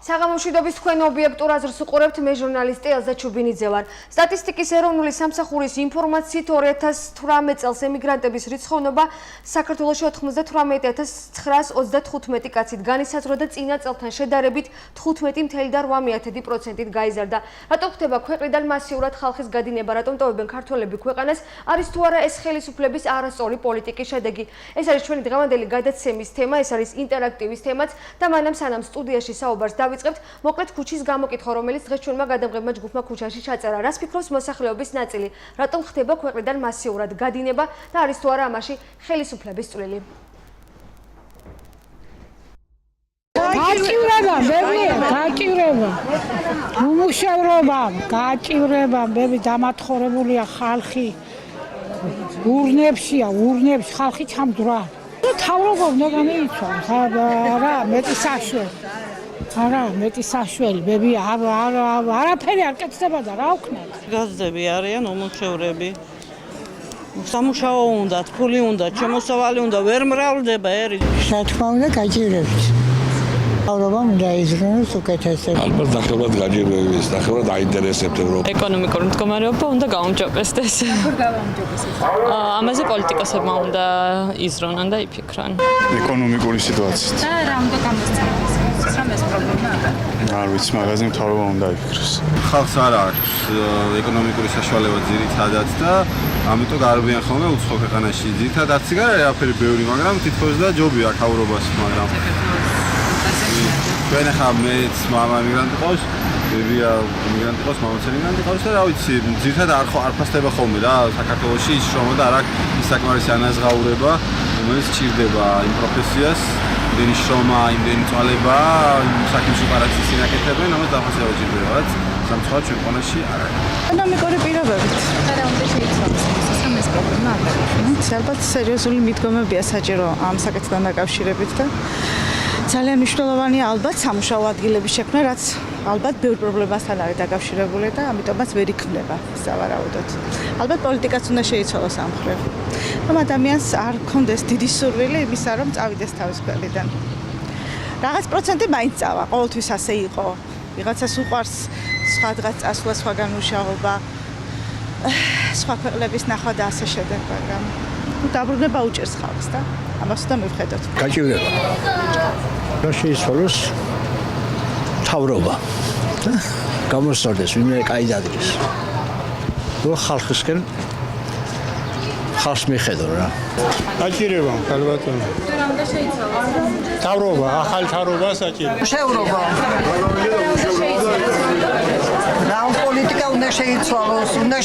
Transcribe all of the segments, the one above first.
საღამომშვიდობის თქვენ ობიექტურ აზრს უყურებთ, მე ჟურნალისტი ელზა ჩუბინიძე ვარ. სტატისტიკის ეროვნული სამსახურის ინფორმაციით 2018 წელს ემიგრანტების რიცხოვნობა საქართველოში 98,935 კაცით განისაზღვრა და წინა წელთან შედარებით 15.8%-ით გაიზარდა. რატომ ხდება ქვეყნიდან მასიურად ხალხის გადინება, რატომ ტოვებენ ქართველები ქვეყანას, არის თუ არა ეს ხელისუფლების არასწორი პოლიტიკის შედეგი? ეს არის ჩვენი დღევანდელი გადაცემის თემა, ეს არის ინტერაქტივის თემაც და მანამ სანამ სტუდიაში საუბარს დავიწყებთ, მოკლედ ქუჩის გამოკითხვა, რომელიც დღეს ჩვენმა გადამღებმა ჯგუფმა ქუჩაში ჩაწერა. რას ფიქრობს მოსახლეობის ნაწილი? რატომ ხდება ქვეყნიდან მასიურად გადინება და არის თუ არა ამაში ხელისუფლების წვლილი? გაჭირება, გაჭირება. უმუშევრობა, გაჭირება, ბები დამათხოვებულია ხალხი. ურნებშია, ხალხი ჩამდრა. თავრობა უნდა განეიცვალოს, არა, მეტი საშველი. არა, მეტი საშველი, ბები, არაფერი არ კეთდება და რა ვქნათ. გაზდები არიან უმუშევრები. სამუშაო უნდათ, ფული უნდათ, შემოსავალი უნდა, ვერ მრავლდება ერი. რა თქმა უნდა, გაჭირებთ. თავრობამ უნდა იზრუნოს უკეთესად. ალბათ ნახევრად გაჭირვების, ნახევრად აინტერესებთ ევროპა. ეკონომიკური მდგომარეობა უნდა გაუმჯობესდეს. როგორ გაუმჯობესდეს? ამაზე პოლიტიკოსებმა უნდა იზრუნონ და იფიქრონ. ეკონომიკური სიტუაციით. და რა უნდა გამოსწორდეს? ეს პრობლემაა. არ ვიცი, მაგაზე მთავრობა უნდა იფიქროს. ხალხს არ აქვს ეკონომიკური საშუალება ძირითადად და ამიტომ გარბიან ხოლმე უცხო ქვეყანაში. ძირითადად არც არ არის არაფერი ბევრი, მაგრამ თითქოს და ჯობი აქვს აურობას, მაგრამ ჩვენ ახლა მეც მამა მიგრანტი ყავს, ბებია მიგრანტი ყავს, მამაც მიგრანტი ყავს და რა ვიცი, ძირითადად არ ფასდება ხოლმე რა საქართველოში ის შრომა და არ აქვს ის საკმარისი ანაზღაურება, რომელიც სჭირდება იმ პროფესიას. იმდენი შრომა, იმდენი წვალება, საქმეში პარაქსის ინაკეთებენ, ამას დაფასება ჭირდება, რაც სამწუხაროდ ჩვენ ქვეყანაში არ არის. ეკონომიკური პირობებით. რა უნდა შეიცვალოს? ეს პრობლემა არ არის. ალბათ სერიოზული მიდგომებია საჭირო ამ საკითხთან დაკავშირებით და ძალიან მნიშვნელოვანია ალბათ სამუშაო ადგილების შექმნა, რაც ალბათ ბევრ პრობლემასთან არის დაკავშირებული და ამიტომაც ვერ იქმნება სავარაუდოდ. ალბათ პოლიტიკაც უნდა შეიცვალოს ამ მხრივ. რომ ადამიანს არ გქონდეს დიდი სურვილი იმისა, რომ წავიდეს თავის ქვეყნიდან. რაღაც პროცენტი მაინც წავა, ყოველთვის ასე იყო. ვიღაცას უყვარს სხვადღაც წასვლა, სხვაგან მუშაობა, სხვა ქვეყნების ნახვა და ასე შემდეგ, მაგრამ დაბრუნება უჭერს ხალხს და ამას უნდა მივხედოთ. გაჭირება. რა შეიცვალოს თავრობა. გამოსწორდეს ვინმე კაი დადგეს. რო ხალხისკენ ხალხს მიხედო რა. გაჭირება, ხალბატონო. რა უნდა შეიცვალოს? თავრობა, ახალი თავრობა საჭირო. მუშევრობა. რა პოლიტიკა უნდა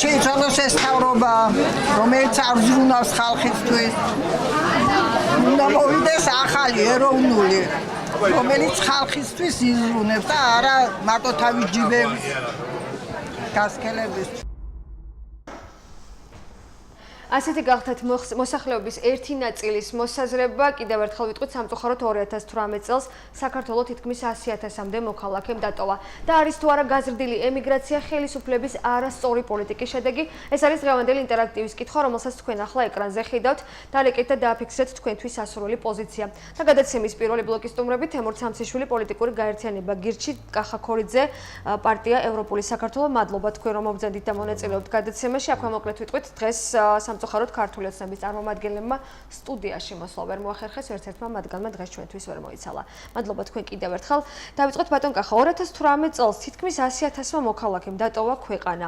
შეიცვალოს ეს თავრობა, რომელიც არ ზრუნავს ხალხისთვის. უნდა მოვიდეს ახალი ეროვნული, რომელიც ხალხისთვის იზრუნებს და არა მარტო თავის ჯიბების გასქელების. ასეთი გახდათ მოსახლეობის ერთი ნაწილის მოსაზრება. კიდევ ერთხელ ვიტყვით, სამწუხაროდ 2018 წელს საქართველოს თითქმის 100,000-მდე მოქალაქემ დატოვა და არის თუ არა გაზრდილი ემიგრაცია ხელისუფლების არასწორი პოლიტიკის შედეგი. ეს არის დღევანდელი ინტერაქტივის კითხვა, რომელსაც თქვენ ახლა ეკრანზე ხედავთ. დალეკეთ და დააფიქსეთ თქვენთვის ასურველი პოზიცია. და გადაცემის პირველი ბლოკის სტუმრები თემურ სამციშვილი, პოლიტიკური გაერთიანება გირჩი, კახა ქორიძე, პარტია ევროპული საქართველო. მადლობა თქვენ რომ მობრძანდით და მონაწილეობთ გადაცემაში. აქვე მოკლედ ვიტყვით, დღეს სამწუხაროდ ქართული ოცნების წარმომადგენლებმა სტუდიაში მოსვლა ვერ მოახერხეს, ერთ-ერთმა მათგანმა დღეს ჩვენთვის ვერ მოიცალა. მადლობა თქვენ კიდევ ერთხელ. დავიწყოთ ბატონ კახა, 2018 წელს თითქმის 100,000-მა მოქალაქემ დატოვა ქვეყანა.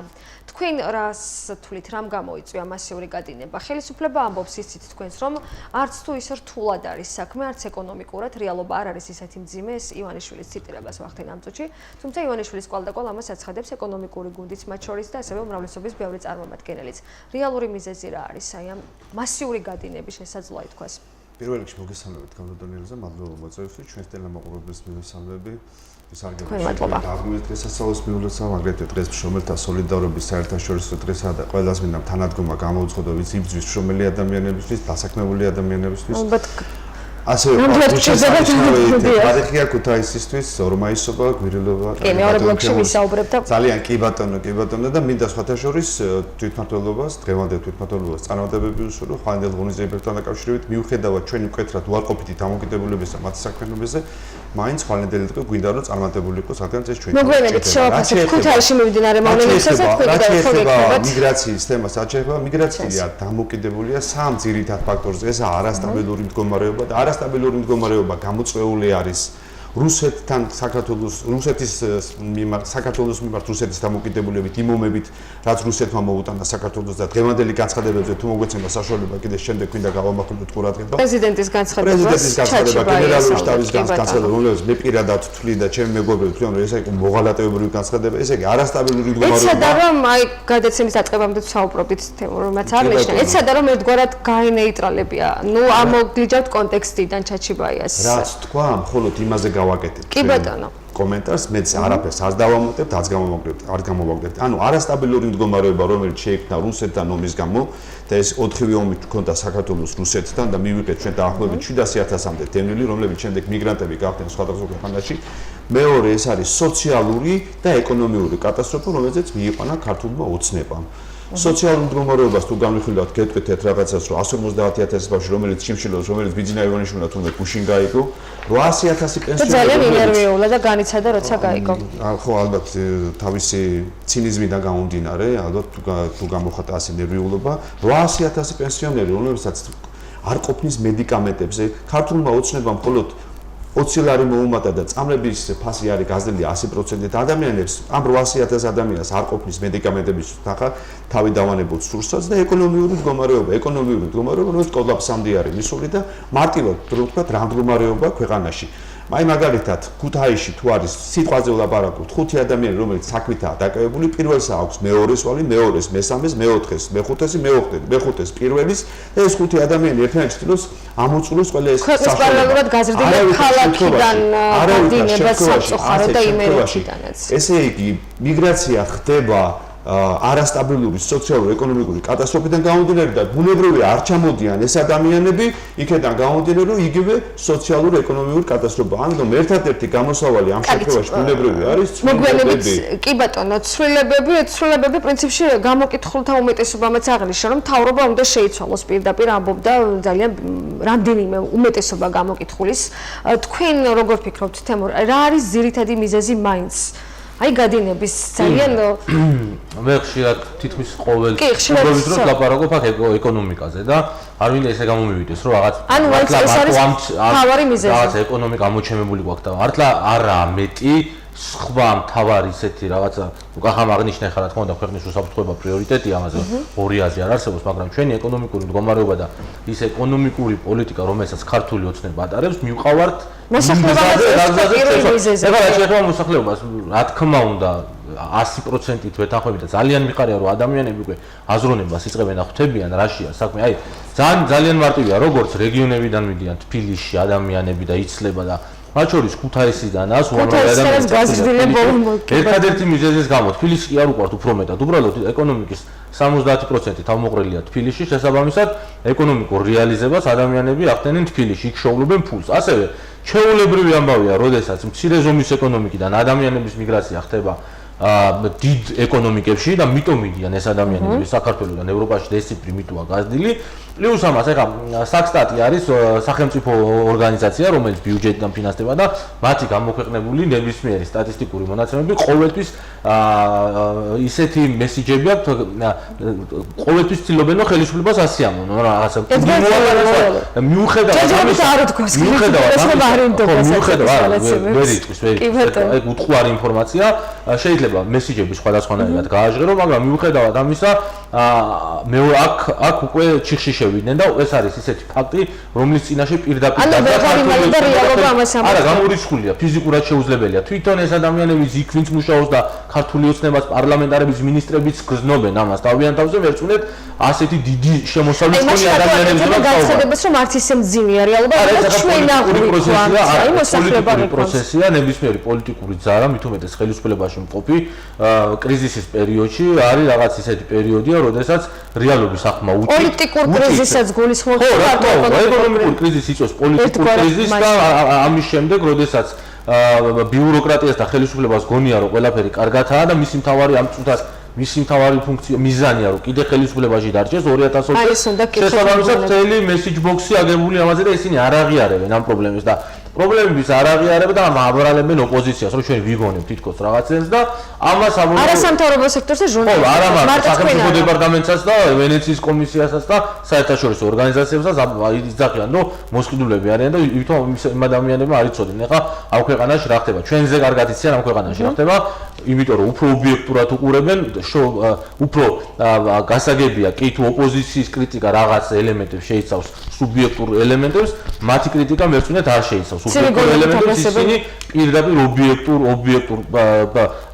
თქვენ რას თვლით, რამ გამოიწვია მასიური გადინება? ხელისუფლება ამბობს ისიც თქვენს, რომ არც თუ ის რთულად არის საქმე, არც ეკონომიკურად, რეალობა არ არის ისეთი მძიმე, ეს ივანიშვილის ციტირებას ვახდენ ამ წუთში. თუმცა ივანიშვილის კვალდაკვალ ამას აცხადებს ეკონომიკური გუნდიც მათ შორის და ასევე უმრავლესობის ბევრი წარმომადგენელიც. რეალური მიზეზი რა არის აი ამ მასიური გადინების შესაძლოა ითქვას? პირველ რიგში მოგესალმებით გამოდონილზე, მადლობა მოწვევისთვის, ჩვენს ტელემოყურებელს მივესალმები. ეს არ გაგმოვიდეთ დღესასწაულს მიულოცავ, აგრეთვე დღეს მშრომელთა სოლიდარობის საერთაშორისო დღესა და ყველას მინდა თანადგომა გამოუცხადო, ვინც იბრძვის მშრომელი ადამიანებისთვის, დასაქმებული ადამიანებისთვის. ასევე პარიხია ქუთაისისთვის, ორმაისობა, გვირილობა, ძალიან კი ბატონო და მინდა სხვათა შორის თვითმმართველობას, დღევანდელ თვითმმართველობას წარმატებები უსურვო ხანდელ ღონისძიებებთან დაკავშირებით, მიუხედავად ჩვენი მკვეთრად უარყოფითი დამოკიდებულებისა მათ საქმიანობაზე, მაინც ხვალინდელი დღე გვინდა რომ წარმატებული იყოს რადგან ეს ჩვენი მოგვიანებით შევაფასებთ ქუთაისში მიმდინარე მოვლენებსაც მიგრაციის თემას აჩერება მიგრაცია დამოკიდებულია სამ ძირითად ფაქტორზე ესაა არასტაბილური მდგომარეობა და არასტაბილური მდგომარეობა გამოწვეული არის რუსეთთან რუსეთის მიმართ რუსეთის დამოკიდებულებით იმ ომებით რაც რუსეთმა მოუტანა საქართველოს და დღევანდელი განცხადებებზე თუ მოგვეცემა საშუალება კიდე შემდეგ გვინდა გავამახვილოთ ყურადღება პრეზიდენტის განცხადება გენერალური შტაბის განცხადება რომელიც მე პირადად ვთვლი და ჩემი მეგობრები თვლიან რომ ეს იყო მოღალატეობრივი განცხადება ესე იგი არასტაბილური მდგომარეობა ეცადა რომ აი გადაცემის დაწყებამდე ვსაუბრობთ თემურმაც არ ნიშნა ეცადა რომ ერთგვარად გაენეიტრალებია ნუ ამოგლიჯავთ კონტექსტიდან ჩაჩიბაიას რაც თქვა მხოლოდ იმაზე გავაკეთებ. კი ბატონო. კომენტარს მეც არაფერს არ დავამოტებთ, არ გამოვაგდებთ. ანუ არასტაბილური მდგომარეობა, რომელიც შეიქმნა რუსეთთან ომის გამო და ეს 4-ვე ომი ჰქონდა საქართველოს რუსეთთან და მივიღეთ ჩვენ დაახლოებით 700.000-მდე დევნილი, რომლებიც შემდეგ მიგრანტები გახდნენ სხვადასხვა ქვეყანაში. მეორე ეს არის სოციალური და ეკონომიური კატასტროფა, რომელზეც მიიყვანა ქართულმა ოცნებამ. სოციალურ მდგომარეობას თუ განვიხილავთ, გეტყვით რაღაცას, რომ 150.000 ბავშვი, რომელიც ჩიმშილობს, რომელიც ბიძინა ივანიშვილმა თუნდაც გუშინ გაიგო, 800.000 პენსიონერი. ძალიან ინერვიულა და განიცადა, როცა გაიგო. ხო, ალბათ თავისი ცინიზმიდან გამომდინარე, ალბათ თუ გამოხატ ასე ნერვიულობა, 800.000 პენსიონერი, რომლებსაც არ ყოფნის მედიკამენტებზე, ქართულმა ოცნებამ მხოლოდ 20 ლარი მოუმატა და წამლების ფასი არის გაზრდილი 100%-ით ადამიანებს ამ 800.000 ადამიანს არ ყოფნის მედიკამენტების თანხა თავი დავანებოთ სურსაც და ეკონომიური მდგომარეობა რომელიც კოლაფსამდე არის მისული და მარტივად რო ვთქვათ რა მდგომარეობა ქვეყანაში აი მაგალითად ქუთაისში თუ არის სიტყვაზე ვლაპარაკობთ 5 ადამიანი რომელიც საქმითაა დაკავებული პირველს აქვს მეორეს ვალი მეორეს მესამეს მეოთხეს მეხუთეს მეხუთეს პირველის და ეს 5 ადამიანი ერთმანეთს ცდილობს ამოწუროს ყველა ეს ქვეყნის პარალელურად გაზრდილი ქალაქიდან გადინება სამწუხაროდ და იმერეთიდანაც ესე იგი მიგრაცია ხდება არასტაბილური სოციალურ-ეკონომიკური კატასტროფიდან გამომდინარე და ბუნებრივია არ ჩამოდიან ეს ადამიანები იქიდან გამომდინარე რომ იგივე სოციალურ-ეკონომიური კატასტროფა. ამიტომ ერთადერთი გამოსავალი ამ შემთხვევაში ბუნებრივი არის ცვლილებები. კი ბატონო, ცვლილებები პრინციპში გამოკითხულთა უმეტესობამაც აღნიშნა რომ მთავრობა უნდა შეიცვალოს პირდაპირ ამბობდა ძალიან რამდენიმე უმეტესობა გამოკითხulis. თქვენ როგორ ფიქრობთ თემურ, რა არის ძირითადი მიზეზი მაინც? აი გადინების ძალიან მე ხშირად თითქმის ყოველ პროგრამის დროს ლაპარაკობ აქ ეკონომიკაზე და არ მინდა ესე გამომივიდეს რომ რაღაც რაღაც ეკონომიკა ამოჩემებული გვაქვს და მართლა არა მეტი სხვა მთავარი ისეთი რაღაცა უკახამ აღნიშნე ხარ რა თქმა უნდა ქვეყნის უსაფრთხოება პრიორიტეტია ამაზე ორი აზრი არ არსებობს მაგრამ ჩვენი ეკონომიკური მდგომარეობა და ის ეკონომიკური პოლიტიკა რომელსაც ქართული ოცნება ატარებს მივყავართ მოსახლეობას რა თქმა უნდა 100%-ით ვეთანხმები და ძალიან მიყარია რომ ადამიანები უკვე აზროვნებას იწყებენ და ხვდებიან რაშია საქმე აი ძალიან მარტივია როგორც რეგიონებიდან მიდიან თბილისში ადამიანები და იცლება და მათ შორის ქუთაისიდანაც ერთადერთი მიზეზის გამო თბილისში კი არ უყვართ უფრო მეტად უბრალოდ ეკონომიკის 70% თავმოყრილია თბილისში შესაბამისად ეკონომიკურ რეალიზებას ადამიანები ახდენენ თბილისში იქ შოულობენ ფულს ასევე ჩვეულებრივი ამბავია როდესაც მცირე ზომის ეკონომიკიდან ადამიანების მიგრაცია ხდება დიდ ეკონომიკებში და მიტომ მიდიან ეს ადამიანები საქართველოსთან ევროპაში და ეს ციფრი მიტოა გაზრდილი პლუს ამას ეხა საქსტატი არის სახელმწიფო ორგანიზაცია რომელიც ბიუჯეტიდან ფინანსდება და მათი გამოქვეყნებული ნებისმიერი სტატისტიკური მონაცემები ყოველთვის ისეთი მესიჯები აქვს ყოველთვის ცდილობენ რომ ხელისუფლებას ასიამონ რაღაცა მიუხედავად უთხარი ინფორმაცია შეიძლება მესიჯები სხვადასხვანაირად გააჟღერო მაგრამ მიუხედავად ამისა მე აქ უკვე ჩიხში შევიდნენ და ეს არის ისეთი ფაქტი რომლის წინაშე პირდაპირ არა გამორიცხულია ფიზიკურად შეუძლებელია თვითონ ეს ადამიანები იქ ვინც მუშაობს და ქართული ოცნებას პარლამენტარების მინისტრებიც გზნობენ ამას თავიანთავზე ვერწმუნეთ ასეთი დიდი შემოსავლის მქონე ადამიანებს განცხადებას რომ არც ისე მძიმეა რეალობა პროცესია ნებისმიერი პოლიტიკური ძარა მით უმეტეს ხელისუფლებაში მყოფი კრიზისის პერიოდში არის რაღაც ისეთი პერიოდია როდესაც რეალობის ახმა პოლიტიკურ კრიზისაც გულისხმობს ეკონომიკური კრიზისი იწვევს პოლიტიკურ კრიზისს და ამის შემდეგ როდესაც ბიუროკრატიას და ხელისუფლებას გონია რომ ყველაფერი კარგადაა და მისი მთავარი ამ წუთას მისი მთავარი ფუნქცია მიზანია რომ კიდე ხელისუფლებაში დარჩეს 2020 წელს შესაბამისად მთელი მესიჯ ბოქსი აგებული ამაზე და ისინი არ აღიარებენ ამ პრობლემას და პრობლემების არ აღიარება და აბრალებენ ოპოზიციას, რომ ჩვენ ვიგონებთ თითქოს რაღაცებს და ამას არასამთავრობო სექტორზე ჟურნალისტები არა მარტო სახელმწიფო დეპარტამენტსაც და ვენეციის კომისიასაც და საერთაშორისო ორგანიზაციებსაც იძახიან, რომ მოსყიდულები არიან და იმ ადამიანებმა არ იცოდნენ. ეხლა ამ ქვეყანაში რა ხდება? ჩვენზე კარგად იციან ამ ქვეყანაში რა ხდება? იმიტომ რომ უფრო ობიექტურად უყურებენ, უფრო გასაგებია კი თუ ოპოზიციის κρიტიკა რაღაც ელემენტებს შეიცავს სუბიექტურ ელემენტებს, მათი კრიტიკა მერწმუნეთ არ შეიცავს სუბიექტურ ელემენტებს, ისინი პირდაპირ ობიექტურ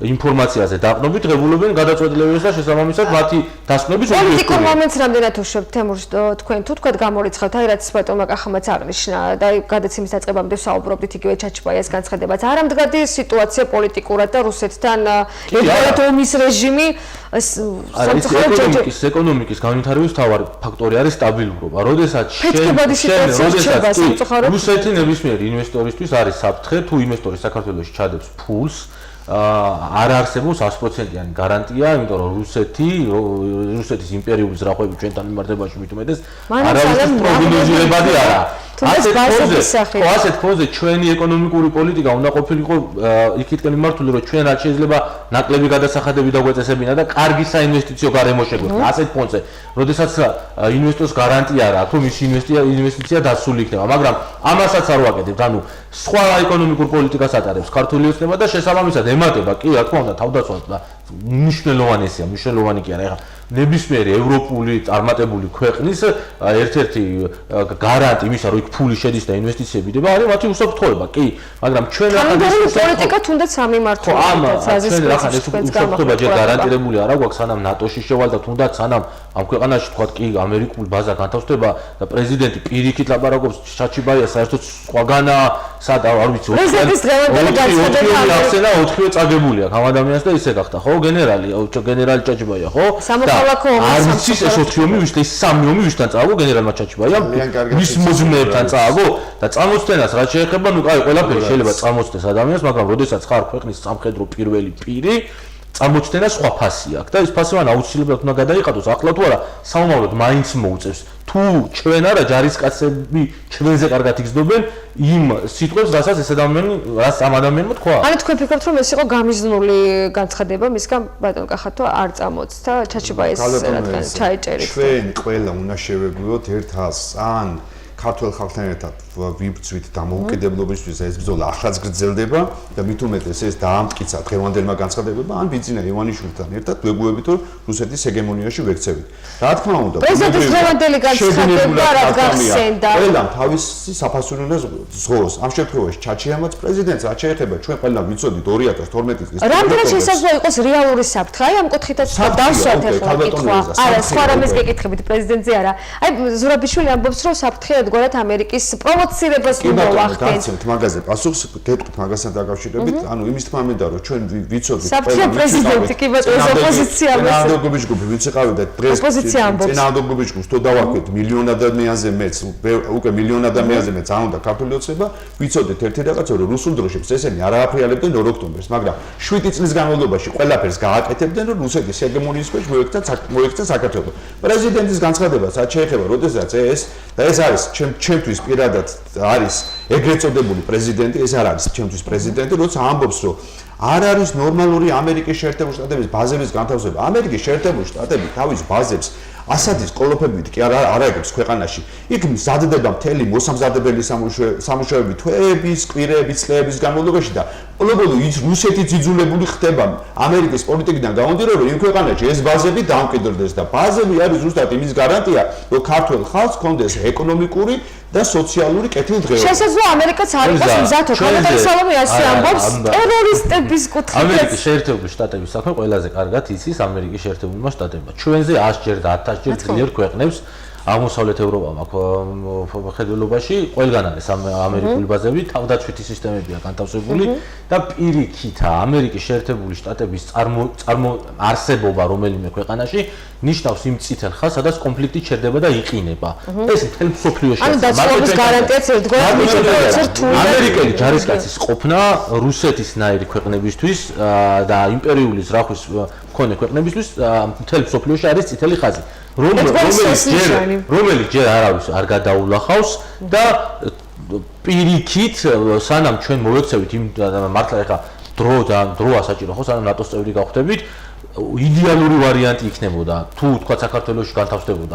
ინფორმაციაზე დაყრდნობით ღებულობენ გადაწყვეტილებებს და შესაბამისად მათი დასკვნების ობიექტური. პოლიტიკურ მომენტს რამდენად უშვებთ თემურს თქვენ თუ თქვენ გამორიცხავთ, აი რაც ბატონმა კახამაც აღნიშნა და აი გადაცემის დაწყებამდე საუბრობდით იგივე ჩაჩბაიას განცხადებაც. არ ამდგარი სიტუაცია პოლიტიკურად და რუსეთთან ერთად ომის რეჟიმი ეკონომიკის განვითარების მთავარი ფაქტორი არის სტაბილურობა. როდესაც რუსეთი ნებისმიერ ინვესტორისთვის არის საფრთხე, თუ ინვესტორი საქართველოში ჩადებს ფულს, არ არსებობს 100%-იანი გარანტია, იმიტომ რომ რუსეთის იმპერიული ზრახვები ჩვენთან მიმართებაში მით უმეტეს არავის პროგნოზირებადი არა. ასეთ ფონზე ჩვენი ეკონომიკური პოლიტიკა უნდა ყოფილიყო იქითკენ მიმართული, რომ ჩვენ რაც შეიძლება ნაკლები გადასახადები დაგვეწესებინა და კარგი საინვესტიციო გარემო შეგვექნა. ასეთ ფონზე, როდესაც ინვესტორს გარანტია არ აქვს, რომ ის ინვესტიცია დასული იქნება, მაგრამ ამასაც არ ვაკეთებთ, ანუ სხვა ეკონომიკურ პოლიტიკას ატარებს ქართული ოცნება და შესაბამისად ემატება კი რა თქმა უნდა თავდაცვას და მნიშვნელოვანი კი არა. ეხლა ნებისმიერი ევროპული წარმატებული ქვეყნის ერთ-ერთი გარანტი იმისა, რომ იქ ფული შედის და ინვესტიციები დება, არის მათი უსაფრთხოება. კი, მაგრამ ჩვენ პოლიტიკა თუნდაც უსაფრთხოება ჯერ გარანტირებული არ აქვს, სანამ ნატოში შევალ და თუნდაც სანამ ამ ქვეყანაში თქვა კი ამერიკული ბაზა განთავსდება და პრეზიდენტი პირიქით ლაპარაკობს ჩაჩიბაია საერთოდ სხვაგანა სად არ ვიცი 4 წაგებული აქვს ამ ადამიანს და ისე გახდა ხო გენერალი ჩაჩიბაია ხო სამოქალაქო ომის ის 4 ომი ვიშ და ის 3 ომი ვიშთან წააგო გენერალმა ჩაჩიბაია მის მოძმეებთან წააგო და წამოწდენას რაც შეეხება ნუ კაი ყველაფერი შეიძლება წამოწდეს ადამიანს მაგრამ როდესაც ხარ ქვეყნის სამხედრო პირველი პირი წამოჩდენა სხვა ფასი აქვს და ის ფასი მან აუცილებლად უნდა გადაიყადოს ახლა თუ არა საომავლოდ მაინც მოუწევს თუ ჩვენ არა ჯარისკაცები ჩვენზე კარგად იგრძნობენ იმ სიტყვებს რასაც ეს რას ამ ადამიანმა თქვა ანუ თქვენ ფიქრობთ რომ ეს იყო გამიზნული განცხადება მისგან ბატონ კახათო არ წამოწდა ჩაჩიბაის რადგან ჩაეჭერით ჩვენ ყველა უნდა შევეგვიოთ ერთ ასს ან ქართულ ხალხთან ერთად ვიბრძვით დამოუკიდებლობისთვის ეს ბრძოლა ახლაც გრძელდება და მით უმეტეს ეს დაამტკიცა დღევანდელმა განცხადებებმა ან ბიძინა ივანიშვილთან ერთად ვეგუებით რომ რუსეთის ჰეგემონიაში ვექცევით. რა თქმა უნდა პრეზიდენტის დღევანდელი განცხადება რადგან ხსენდა ყველამ თავისი საფასური უნდა ზღოს. ამ შემთხვევაში ჩაჩიამაც პრეზიდენტს რაც შეეხება ჩვენ ყველა ვიცოდით 2012 წლის რამდენად შესაძლოა იყოს რეალური საფრთხე? აი ამ კუთხითაც დავსვათ ახლა კითხვა. არა, სხვა რამეს გეკითხებით პრეზიდენტზე არა. აი ზურაბიშვილი ამბობს რომ საფრთხე ერთგვარად ამერიკის პროვოცირებას უნდა ვახდენთ. მაგაზე პასუხს გეტყვით მაგასთან დაკავშირებით, ანუ იმის თქმა მინდა რომ ჩვენ ვიცოდით საფრთხე პრეზიდენტი კი ბატონო ოპოზიცია წინააღმდეგობის ჯგუფი ვინც იყავი და წინააღმდეგობის ჯგუფს თუ დავაკვეთ მილიონ ადამიანზე მეც უკვე მილიონ ადამიანზე მეც არ უნდა ქართული ოცნება ვიცოდით ერთი რაღაცა რომ რუსულ დროშებს ესენი არ ააფრიალებდნენ 2 ოქტომბერს მაგრამ 7 წლის განმავლობაში ყველაფერს გააკეთებდნენ რომ რუსეთის ჰეგემონიის ქვეშ მოექცა საქართველო. პრეზიდენტის განცხადება რაც შეეხება როდესაც ეს არის ჩემთვის პირადად არის ეგრეთ წოდებული პრეზიდენტი, ეს არ არის ჩემთვის პრეზიდენტი, როცა ამბობს, რომ არ არის ნორმალური ამერიკის შეერთებული შტატების ბაზების განთავსება. ამერიკის შეერთებული შტატები თავის ბაზებს ასადის კოლოფებით კი არ აიგებს ქვეყანაში. იქ მზადდება მთელი მოსამზადებელი სამუშაოები თვეების, კვირეების, წლების განმავლობაში და ყოველგვარი ის რუსეთის იძულებული ხდება ამერიკის პოლიტიკიდან გამომდინარე, რომ იმ ქვეყანაში ეს ბაზები დამკვიდრდეს და ბაზები არის ზუსტად იმის გარანტია, რომ ქართულ ხალხს კონდეს ეკონომიკური და სოციალური კეთილდღეობა. შესაძლოა ამერიკაც არ იყოს მზად, ხალხი სალომე ასე ამბობს ტერორისტების კუთხით. ამერიკის შეერთებული შტატების საქმე ყველაზე კარგად იცის ამერიკის შეერთებულმა შტატებმა. ჩვენზე 100-ჯერ და 1000 ჯერ ძლიერ ქვეყნებს აღმოსავლეთ ევროპამ აქ ხედველობაში ყველგან არის ამერიკული ბაზები, თავდაცვითი სისტემებია განთავსებული და პირიქით ამერიკის შეერთებული შტატების არსებობა რომელიმე ქვეყანაში ნიშნავს იმ წითელ ხაზს, სადაც კონფლიქტი ჩერდება და იყინება. ეს მთელ მსოფლიოში არის. ანუ დაწესების გარანტიაც ერთგვარად მიჩნეულია რთული. ამერიკელი ჯარისკაცის ყოფნა რუსეთისნაირი ქვეყნებისთვის და იმპერიული ზრახვის მქონე ქვეყნებისთვის მთელ მსოფლიოში არის წითელი ხაზი. რომელიც ჯერ არავის არ გადაულახავს და პირიქით სანამ ჩვენ მოვექცევით იმ მართლა ეხა დროა საჭირო ხო სანამ ნატოს წევრი გავხდებით იდეალური ვარიანტი იქნებოდა თუ თქვა საქართველოში განთავსდებოდა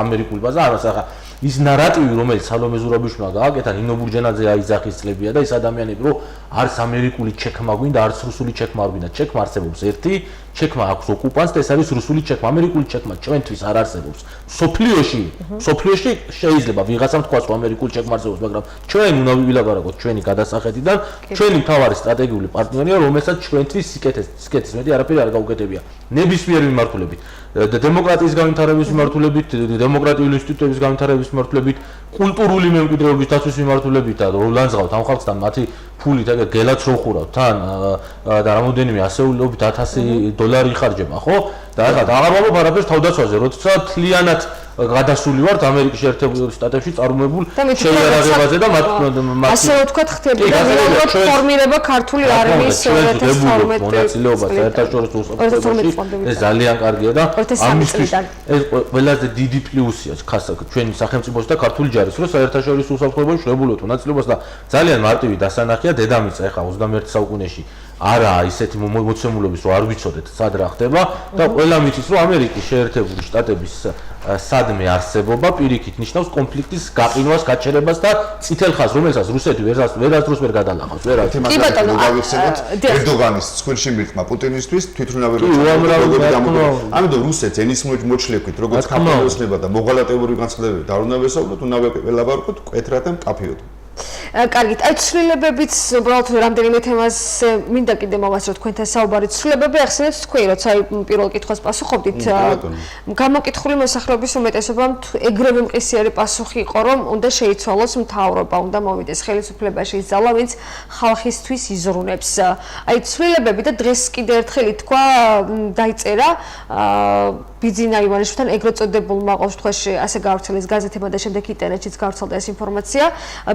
ამერიკული ბაზა არა ახლა ის ნარატივი რომელიც სალომე ზურაბიშვილმა გააკეთა ნინო ბურჯენაძე აიძახის წლებია და ის ადამიანები რომ არც ამერიკული ჩექმა გვინდა არც რუსული ჩექმა არ გვინდა ჩექმა არსებობს ერთი ჩექმა აქვს ოკუპანტს და ეს არის რუსული ჩექმა ამერიკული ჩექმა ჩვენთვის არ არსებობს სოფლიოში შეიძლება ვიღაცამ თქვას რომ ამერიკული ჩექმა არსებობს მაგრამ ჩვენ უნდა ვილაპარაკოთ ჩვენი გადასახედიდან ჩვენი მთავარი სტრატეგიული პარტნიორია რომელსაც ჩვენთვის სიკეთის მეტი არაფერი არ გაუკეთებია ნებისმიერი მიმართულებით დემოკრატიის განვითარების მიმართულებით დემოკრატიული ინსტიტუტების განვითარების მიმართულებით კულტურული მემკვიდრეობის დაცვის მიმართულებით და ლანძღავთ ამ ხალხთან მათი ფულით ეგ გელაც რო ხურავთ თან და რამოდენიმე ასეულობით $1000 იხარჯება ხო და ახლა აღარ ვამბობ არაფერს თავდაცვაზე როცა თლიანად გადასული ვართ ამერიკის შეერთებულ შტატებში წარმოებულ შეიარაღებაზე და მათ ასე ვთქვათ ხდებოდა რეალურად ფორმირება ქართული არმიის 2012 მონაწილეობა საერთაშორისო უსაფრთხოებაში ეს ძალიან კარგია და ამისთვის ეს ყველაზე დიდი პლუსია ჩვენი სახელმწიფოს და ქართული ჯარის რომ საერთაშორისო უსაფრთხოებაში შევებულოთ მონაწილეობას და ძალიან მარტივი დასანახია დედამიწა ეხა 21 საუკუნეში არა ისეთი მოცემულობის რომ არ ვიცოდეთ სად რა ხდება და ყველა მითის რომ ამერიკის შეერთებული შტატების სადმე არსებობა პირიქით ნიშნავს კონფლიქტის გაყინვას, გაჩერებას და წითელ ხაზს, რომელსაც რუსეთი ვერასდროს ვერ გადალახავს, ვერასდროს. კი ბატონო, გავიხსენოთ ერდოგანის ცხვირში მიღმა პუტინისთვის თვითმფრინავი ამიტომ რუსეთს ენის მოჩლექვით, როგორც კაპიტალიზმება და მოღალატეური განცხადებები და არ უნდა ვესაუბროთ, უნდა ველაპარაკოთ მკვეთრად და მკაფიოდ. კარგით, აი ცვლილებებიც უბრალოდ რამდენიმე თემას მინდა კიდე მოვასწრო თქვენთან საუბარი ცვლილებები ახსენეთ თქვენ როცა პირველ კითხვას პასუხობდით გამოკითხული მოსახლეობის უმეტესობამ ეგრევე მყისიერი პასუხი იყო რომ უნდა შეიცვალოს მთავრობა უნდა მოვიდეს ხელისუფლებაში ის ძალა ვინც ხალხისთვის იზრუნებს აი ცვლილებები და დღეს კიდე ერთხელ თქვა დაიწერა ბიძინა ივანიშვილთან ეგრეთ წოდებულმა ყოველდღიურში ასე გავრცელეს გაზეთებმა და შემდეგ ინტერნეტშიც გავრცელდა ეს ინფორმაცია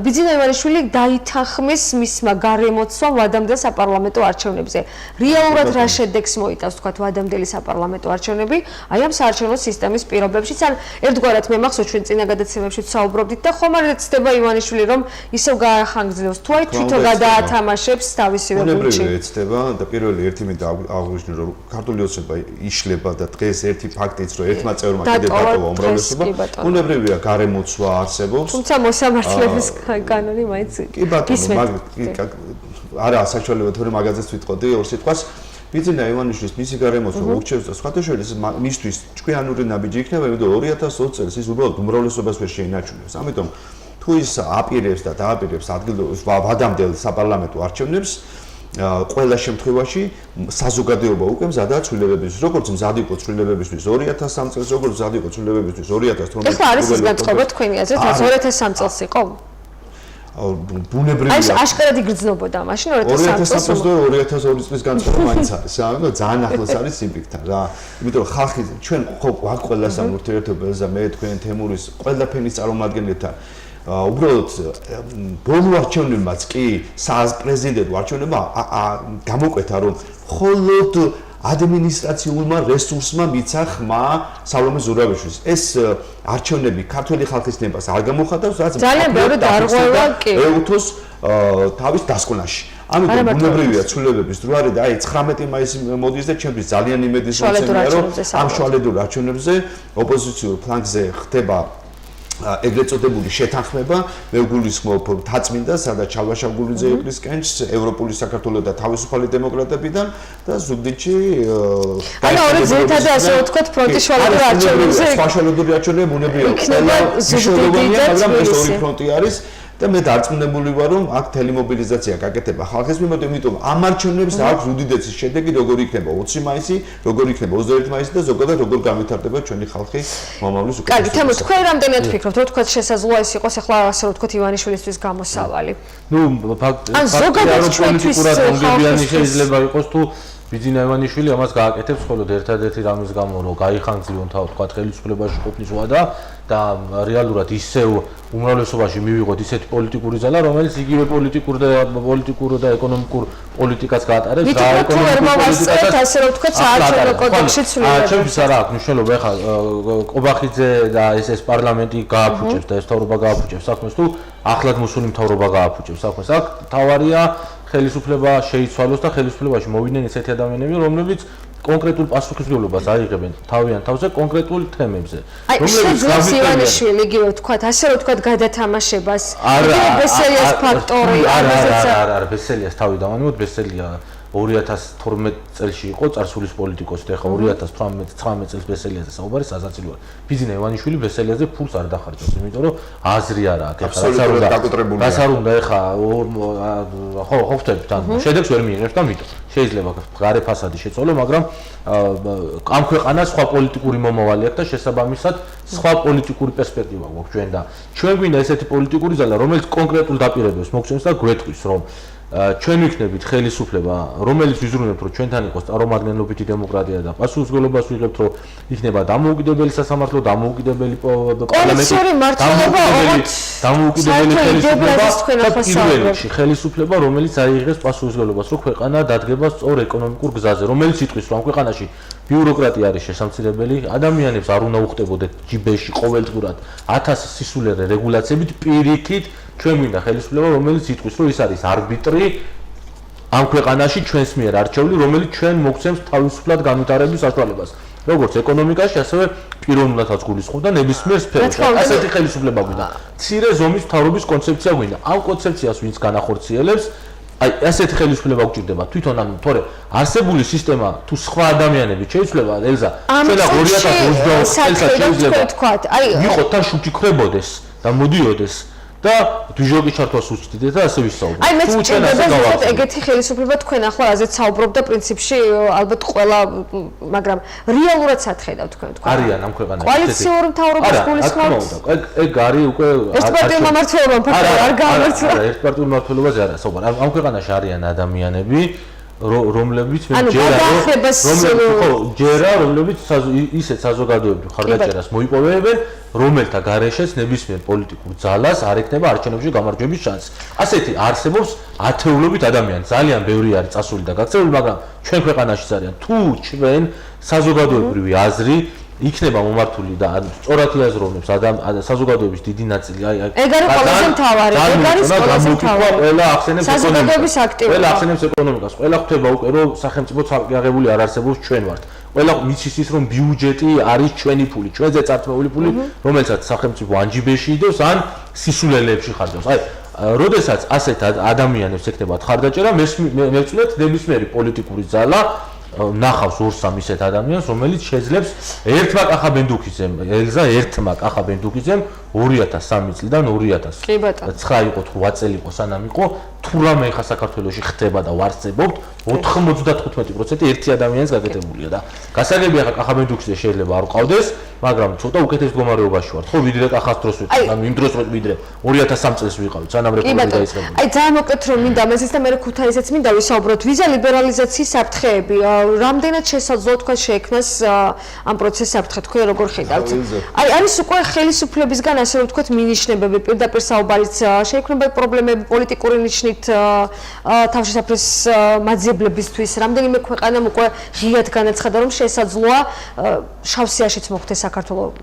ბიძინა ივანიშვილი დაითანხმეს მისმა გარემოცვამ ვადამდელ საპარლამენტო არჩევნებზე. რეალურად რა შედეგს მოიტანს თქვათ ვადამდელი საპარლამენტო არჩევნები აი ამ საარჩევნო სისტემის პირობებშიც ან ერთგვარად მე მახსოვს ჩვენ წინა გადაცემებში საუბრობდით და ხომ არ ეცდება ივანიშვილი რომ ისევ გაახანგრძლიოს თუ აი თვითონ გადაათამაშებს თავისივე გუნდში. ეცდება და პირველი ერთი მინდა აღვნიშნო რომ ქართული ოცნება იშლება და დღეს ერთი ფაქტიც რომ ერთმა წევრმა კიდე დატოვა უმრავლესობა უნებრივია გარემოცვა არსებობს. თუმცა მოსამართლების კანონი მაინც კი ბატონო არა საშუალება თორე მაგაზეც ვიტყოდი ორ სიტყვას ბიძინა ივანიშვილის მისი გარემოცვა ურჩევს და სხვათა შორის მისთვის ჭკვიანური ნაბიჯი იქნება იმიტომ 2020 წელს ის უბრალოდ უმრავლესობას ვერ შეინარჩუნებს ამიტომ თუ ის აპირებს და დააპირებს ადგილობრივ ვადამდელ საპარლამენტო არჩევნებს ყველა შემთხვევაში საზოგადოება უკვე მზადაა ცვლილებებისთვის როგორც მზად იყო ცვლილებებისთვის 2003 წელს როგორც მზად იყო ცვლილებებისთვის 2018 ეხლა არის ის განწყობა თქვენი აზრით 2003 წელს იყო ბუნებრივია. აი აშკარად იგრძნობოდა მაშინ 2003 წელს 2002 წლის განწყობა მაინც არის. ანუ ძალიან ახლოს არის სიმპიქთან რა. იმიტომ რომ ხალხი ჩვენ გვაქვს ყველასთან ურთიერთობაზე მე თქვენ თემურის ყველაფენის წარმომადგენლებთან უბრალოდ ბოლო არჩევნებმაც კი საპრეზიდენტო არჩევნებმა გამოკვეთა რომ მხოლოდ ადმინისტრაციულმა რესურსმა მიცა ხმა სალომე ზურაბიშვილის ეს არჩევნები ქართული ხალხის ნებას არ გამოხატავს რაც ძალიან ბევრი დარღვევა კი ეუთოს თავის დასკვნაში ამიტომ ბუნებრივია ცვლილებების დრო არის და აი 19 მაისი მოდის და ჩემთვის ძალიან იმედის მომცემია რომ ამ შუალედურ არჩევნებზე ოპოზიციურ ფლანგზე ხდება ეგრეთ წოდებული შეთანხმება მე გულისხმობ თაწმინდა სადაც ჩალვაშაგულიძე იყრის კენჭს ევროპული საქართველოს და თავისუფალი დემოკრატებიდან და ზუგდიდში ანუ ორი ძირითადად ასე ვთქვათ ფრონტის შუალედურ არჩევნებზე შუალედური არჩევნები ბუნებრივია ყველა მნიშვნელოვანია მაგრამ ეს ორი ფრონტი არის და მე დარწმუნებული ვარ რომ აქ თელემობილიზაცია გაკეთება ხალხის მიმართ იმიტომ ამ არჩევნებს აქვს უდიდესი შედეგი როგორ იქნება 20 მაისი როგორ იქნება 21 მაისი და ზოგადად როგორ განვითარდება ჩვენი ხალხი მომავლის უკვე კარგი თემო თქვენ რამდენად ფიქრობთ რომ თქვათ შესაძლოა ეს იყოს ახლა ასე რომ თქვათ ივანიშვილისთვის გამოსავალი ნუ ფაქტია რომ პოლიტიკურად მომგებიანი შეიძლება იყოს თუ ბიძინა ივანიშვილი ამას გააკეთებს მხოლოდ ერთადერთი რამის გამო, რომ გაიხანგძლიონ თქვა ხელისუფლებაში ყოფნის ვადა და რეალურად ისევ უმრავლესობაში მივიღოთ ისეთი პოლიტიკური ზალა, რომელიც იგივე პოლიტიკურ და ეკონომიკურ პოლიტიკას გაატარებს და ეკონომიკურ პოლიტიკას ასე რომ ვთქვათ საარჩევნო კოდექსში ცვლილება. ჩემთვის არა აქვს მნიშვნელობა, ეხლა ყობახიძე და ეს პარლამენტი გააფუჭებს და ეს მთავრობა გააფუჭებს საქმეს თუ ახლად მოსული მთავრობა გააფუჭებს საქმეს. აქ თავარია ხელისუფლება შეიცვალოს და ხელისუფლებაში მოვიდნენ ისეთი ადამიანები, რომლებიც კონკრეტულ პასუხისმგებლობას აიღებენ თავიანთ თავზე კონკრეტულ თემებზე. რომლებიც ივანიშვილი იგივე ვთქვათ, ასე რომ ვთქვათ გადათამაშებას, იგივე ბესელიას ფაქტორი, არა, ბესელიას თავი დავანებოთ, ბესელია 2012 წელს იყო წარსულის პოლიტიკოსი და ახლა 2018-19 წელს ბესელიაზე საუბარი სასაცილოა. ბიძინა ივანიშვილი ბესელიაზე ფულს არ დახარჯავს, იმიტომ რომ აზრი არა აქვს. ეხლა არ უნდა ეხლა ხო ხვდებით თან შედეგს ვერ მიიღებს და მიტომ შეიძლება გარე ფასადი შეცვალო, მაგრამ ამ ქვეყანას სხვა პოლიტიკური მომავალი აქვს და შესაბამისად სხვა პოლიტიკური პერსპექტივა გვაქვს ჩვენ და ჩვენ გვინდა ესეთი პოლიტიკური ზალა, რომელიც კონკრეტულ დაპირებებს მოგცემს და გვეტყვის, რომ ჩვენ ვიქნებით ხელისუფლება, რომელიც ვიზრუნებთ, რომ ჩვენთან იყოს წარმომადგენლობითი დემოკრატია და პასუხისმგებლობას ვიღებთ, რომ იქნება დამოუკიდებელი სასამართლო, დამოუკიდებელი პარლამენტი, დამოუკიდებელი ხელისუფლება და პირველ რიგში ხელისუფლება, რომელიც აიღებს პასუხისმგებლობას, რომ ქვეყანა დადგება სწორ ეკონომიკურ გზაზე, რომელიც იტყვის, რომ ამ ქვეყანაში ბიუროკრატია არის შესამცირებელი, ადამიანებს არ უნდა უხდებოდეთ ჯიბეში ყოველდღურად 1000 სისულელე რეგულაციებით პირიქით ჩვენ გვინდა ხელისუფლება, რომელიც იტყვის, რომ ის არის არბიტრი ამ ქვეყანაში ჩვენს მიერ არჩეული, რომელიც ჩვენ მოგცემს თავისუფლად განვითარების საშუალებას. როგორც ეკონომიკაში, ასევე პიროვნულადაც გულისხმობდა ნებისმიერ სფეროში. ასეთი ხელისუფლება გვინდა. მცირე ზომის მთავრობის კონცეფცია გვინდა. ამ კონცეფციას ვინც განახორციელებს, აი ასეთი ხელისუფლება გვჭირდება. თვითონ ანუ თორე არსებული სისტემა თუ სხვა ადამიანები შეიცვლება, ელზა, ჩვენა 2020 წელს შეიძლება ვიყოთ თან შუქი ხრებოდეს და მოდიოდეს და დვიჟოკი ჩართვას უჩდიდეთ და ასე ვისაუბროთ. აი მეც მჭირდება ეგეთი ხელისუფლება თქვენ ახლა რაზეც საუბრობ და პრინციპში ალბათ ყველა, მაგრამ რეალურად სათხედავ თქვენ თქვა. არიან ამ ქვეყანაში. კოალიციურ მთავრობას გულისხმობთ? ეგ არის უკვე ერთპარტიული მმართველობა ფაქტობრივად არ გამართლა. არა, ერთპარტიული მმართველობაზე არა საუბარი. ამ ქვეყანაში არიან ადამიანები, რომლებიც რომლებიც ისეთ საზოგადოებრივ ხარდაჭერას მოიპოვებენ, რომელთა გარეშეც ნებისმიერ პოლიტიკურ ძალას არ ექნება არჩევნებში გამარჯვების შანსი. ასეთი არსებობს ათეულობით ადამიანი, ძალიან ბევრი არის წასული და გაქცეული, მაგრამ ჩვენ ქვეყანაშიც არიან. თუ ჩვენ საზოგადოებრივი აზრი იქნება მომართული და სწორად იაზროვნებს საზოგადოების დიდი ნაწილი ეგ არის ყველაზე მთავარი, ეგ არის ყველაზე მთავარი. ყველა ახსენებს საზოგადოების აქტივობა. ყველა ახსენებს ეკონომიკას, ყველა ხვდება უკვე რომ სახელმწიფო ცალკეაღებული არ არსებობს, ჩვენ ვართ. ყველა მიცის ის რომ ბიუჯეტი არის ჩვენი ფული, ჩვენზე წარქმეული ფული, რომელსაც სახელმწიფო ან ჯიბეში იდევს, ან სისულელეებში ხარჯავს. აი, როდესაც ასეთ ადამიანებს ექნებათ ხარდაჭერა, მევწვნეთ ნებისმიერი პოლიტიკური ზალა ნახავს ორ-სამ ისეთ ადამიანს, რომელიც შეძლებს ერთმა კახაბენდუქიძემ, ელზა ერთმა კახაბენდუქიძემ 2003 წლიდან 2009 იყო თუ 8 წელი იყო სანამ იყო, თუ რამე ხა საქართველოში ხდება და ვარსებობთ, 95% ერთი ადამიანის გაკეთებულია და გასაგებია ხა კახაბენდუქიძე შეიძლება არ ყავდეს, მაგრამ ცოტა უკეთეს მდგომარეობაში ვართ, ხო ვიდრე კახას დროს ვიყავ, ანუ იმ დროს ვიდრე 2003 წელს ვიყავით, სანამ რეპუბლიკა დაიწყებოდა. აი ძალიან მოკლედ რომ მინდა მეზეც და მე ქუთაისეც მინდა ვისაუბროთ ვიზა ლიბერალიზაციის საფრთხეები. რამდენად შესაძლოა თქვა შეექმნას ამ პროცესის საფრთხე, თქვენ როგორ ხედავთ? აი არის უკვე ხელისუფლებისგან ასე რომ ვთქვათ მინიშნებები, პირდაპირ საუბარიც შეექმნება პრობლემები პოლიტიკური ნიშნით თავშესაფრის მაძიებლებისთვის. რამდენიმე ქვეყანამ უკვე ღიად განაცხადა რომ შესაძლოა შავსიაშიც მოხდეს საქართველოს.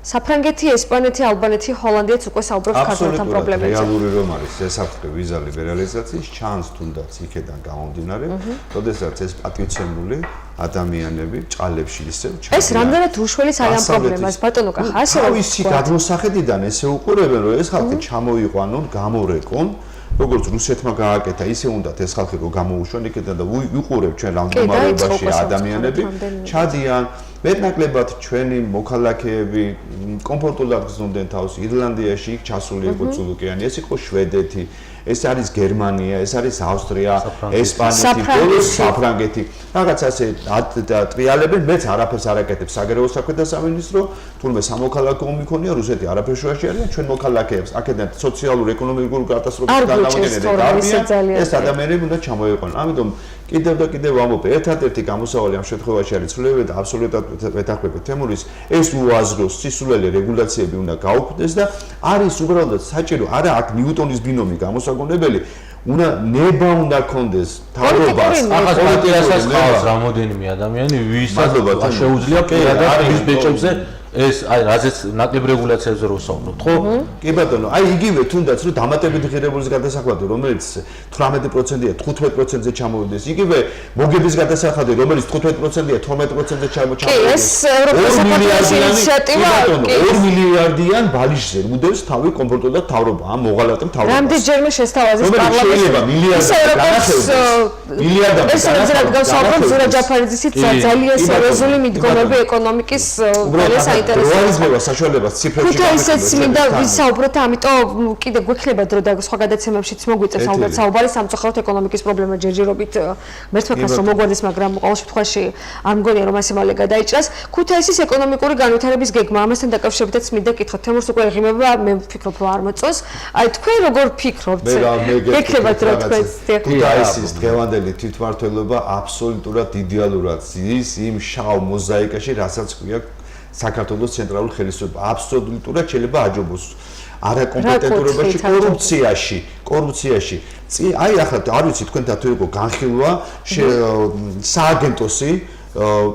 საფრანგეთი, ესპანეთი, ალბანეთი, ჰოლანდიაც უკვე საუბრობს ქართულთან პრობლემებზე. რეალური რომ არის საფრთხე ვიზა ლიბერალიზაციის ჩანს თუნდაც იქედან გამომდინარე, როდესაც ეს პატივცემული ადამიანები ჭალებში ისევ ჩადიან. ეს რამდენად უშველის აი ამ პრობლემას ბატონო კახა, ასე რომ თავისი გადმოსახედიდან ესე უყურებენ, რომ ეს ხალხი ჩამოიყვანონ, გამორეკონ, როგორც რუსეთმა გააკეთა, ისე უნდათ ეს ხალხი რომ გამოუშვან იქედან და ვიყურებ ჩვენ რამდენიმეობაში ადამიანები ჩადიან. მეტნაკლებად ჩვენი მოქალაქეები კომფორტულად გრძნობდნენ თავს ირლანდიაში, იქ ჩასული იყო წულუკიანი, ეს იყო შვედეთი, ეს არის გერმანია, ეს არის ავსტრია, ესპანეთი, ბოლოს საფრანგეთი. რაღაც ასე ტრიალებენ, მეც არაფერს არ აკეთებ საგარეო საქმეთა სამინისტრო, თურმე სამოქალაქო ომი ქონია, რუსეთი არაფერს შუაში არიან, ჩვენ მოქალაქეებს აქედან სოციალურ ეკონომიკურ კატასტროფას გადავაგენებთ. ეს ადამიანები უნდა ჩამოიყვანონ. ამიტომ კიდევ და კიდევ ვამბობ, ერთადერთი გამოსავალი ამ შემთხვევაში არის ცვლილებები და აბსოლუტურად ვეთანხმები თემურის ეს უაზრო სისულელი რეგულაციები უნდა გაუქმდეს და არის უბრალოდ საჭირო არა აქ ნიუტონის ბინომი გამოსაგონებელი უნდა ნება უნდა კონდეს თავრობას ახლა პოლიტიკასაც ხავს რამოდენიმე ადამიანი ვისაც შეუძლია პირადად ის ბეჭებზე ეს აი რაზეც ნაკლებ რეგულაციებზე რო ვსაუბრობთ ხო? კი ბატონო, აი იგივე თუნდაც რომ დამატებითი ღირებულის გადასახადი რომელიც 18%-ია 15%-ზე ჩამოვიდეს, იგივე მოგების გადასახადი რომელიც 15%-ია 12%-ზე ჩამოვიდეს. კი, ეს ევროპის საქართველოს ინიციატივა 2 მილიარდიან ბალიშზე უდევს თავი კომფორტულად თავრობა, ამ მოღალატე თავრობას. რამდენჯერმე შესთავაზეს პარლამენტში? მილიარდამდე ეს რადგან გავსაუბრობ ზურა ჯაფარიძის ძალიან სერიოზული მიდგომები ეკონომიკის როაზმევა საშუალებას ციფრებში ქუთაისიც მინდა ვისაუბროთ, ამიტომ კიდე გვექნება დრო და სხვა გადაცემებშიც მოგვიწევს ალბათ საუბარი სამწუხაროდ ეკონომიკის პრობლემა ჯერჯერობით მერცმეფას რომ მოგვარდეს, მაგრამ ყოველ შემთხვევაში არ მგონია რომ ასე მალე გადაიჭრას. ქუთაისის ეკონომიკური განვითარების გეგმა, ამასთან დაკავშირებითაც მინდა კითხოთ, თემურს უკვე ეღიმება, მე ვფიქრობ რომ არ მოწონს. აი თქვენ როგორ ფიქრობთ? გექნებათ რა თქვენს? ქუთაისის დღევანდელი თვითმმართველობა აბსოლუტურად იდეალურად ზის იმ შავ მოზაიკაში, რასაც ქვია საქართველოს ცენტრალურ ხელისუფლება აბსოლუტურად შეიძლება აჯობოს არაკომპეტენტურობაში, კორუფციაში. აი ახლა არ ვიცი თქვენთან თუ იყო განხილვა სააგენტოსი,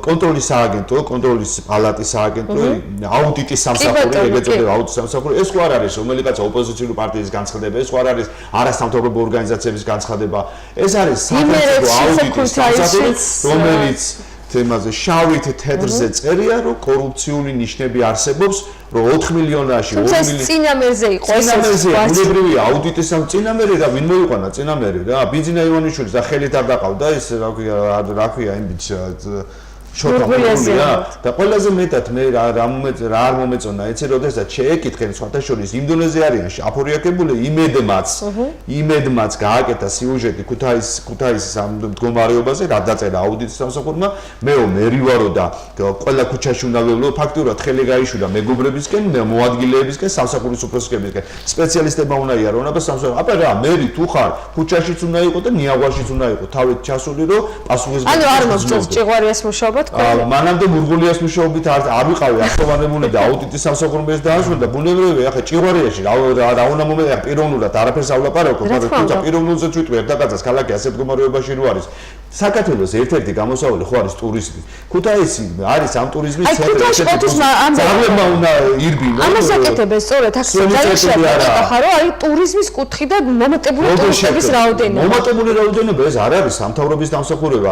კონტროლის სააგენტო, კონტროლის პალატის სააგენტო, აუდიტის სამსახური, ეგრეთ წოდებული აუდიტის სამსახური, ეს ხო არ არის რომელიღაცა ოპოზიციური პარტიის განცხადება, ეს ხო არ არის არასამთავრობო ორგანიზაციების განცხადება, ეს არის სახელმწიფო აუდიტის სამსახური, რომელიც თემაზე შავით თეთრზე წერია, რომ კორუფციული ნიშნები არსებობს, რომ 4 მილიონაში 2 მილიონი წინამერზე იყო ეს უნებრივია აუდიტის წინამერი და ვინ მოიყვანა წინამერი რა ბიძინა ივანიშვილის და ხელით არ დაყავდა ეს რა ქვია იმ შოთამურია და ყველაზე მეტად მე რა არ მომეწონა ეცე როდესაც შეეკითხენ სხვათა შორის იმ დონეზე არიან აფორიაკებული იმედმაც გააკეთა სიუჟეტი ქუთაისის ამ მდგომარეობაზე რა დაწერა აუდიტის სამსახურმა მეო მერივარო და ყველა ქუჩაში უნდა ველო ფაქტურად ხელი გაიშურა მეგობრებისკენ მოადგილეებისკენ სამსახურის უფროსებისკენ სპეციალისტებმა უნდა იარონ აბა სამსახური აბა რა მერი თუ ხარ ქუჩაშიც უნდა იყო და ნიაღვაშიც უნდა იყო თავით ჩასული რომ პასუხისმგებელი ანუ არ მოსწონს ჭიღვარიას მუშაობა მანამდე მურგულიას მუშაობით არ ვიყავი ახსოვანებული და აუდიტის სამსახურმეს დაასრულა და ბუნებრივია ახლა ჭიღვარიაში რა უნდა მომედა პიროვნულად არაფერს ავლაპარაკო თუმცა პიროვნულზე თვითონ ერთადაც ქალაქი ასე მდგომარეობაში რო არის საქართველოს ერთ-ერთი გამოსავალი ხო არის ტურიზმი ქუთაისი არის ამ ტურიზმის ცენტრი ძაღლებმა უნდა ირბინო ამას აკეთებენ სწორედ აქ ძალიან ხარო არის ტურიზმის კუთხე და მომატებული ტურისტების რაოდენობა მომატებული რაოდენობა ეს არ არის სამთავრობის დამსახურება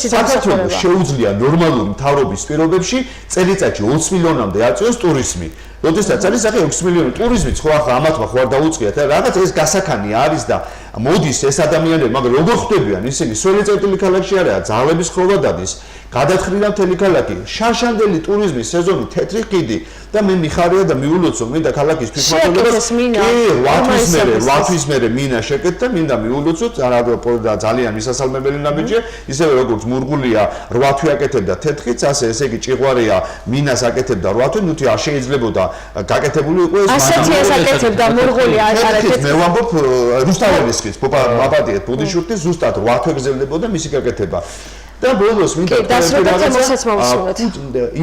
საქართველოს შეუძლია ნორმალური მთავრობის პირობებში წელიწადში 20 მილიონამდე აწევს ტურიზმი როდესაც არის ახლა 6 მილიონი ტურიზმიც ხო ახლა ამათმა ხო არ დაუწყიათ რაღაც ეს გასაქანი არის და მოდის ეს ადამიანები მაგრამ როგორ ხვდებიან ისინი სველი წერტილი ქალაქში არა ძალების ხროვა დადის გადათხრინა მთელი ქალაქი შარშანდელი ტურიზმის სეზონი თეთრი ხიდი და მე მიხარია და მიულოცო მინდა ქალაქის თვითმმართველობას კი 8 თვის მერე მინა შეკეთდა მინდა მიულოცოთ და ძალიან მისასალმებელი ნაბიჯია ისევე როგორც მურგულია 8 თვი აკეთებდა თეთრიც ასე ესე იგი ჭიღვარია მინას აკეთებდა 8 თვი ნუთი არ შეიძლებოდა გაკეთებული იყო ეს ასეთი ეს აკეთებდა მურგულია აშარეთით მე ვამბობ რუსთაველისხის პაპადიეთ ბუდიშურტი ზუსტად 8 თვე გრძელდებოდა მისი გაკეთება და ბოლოს მინდა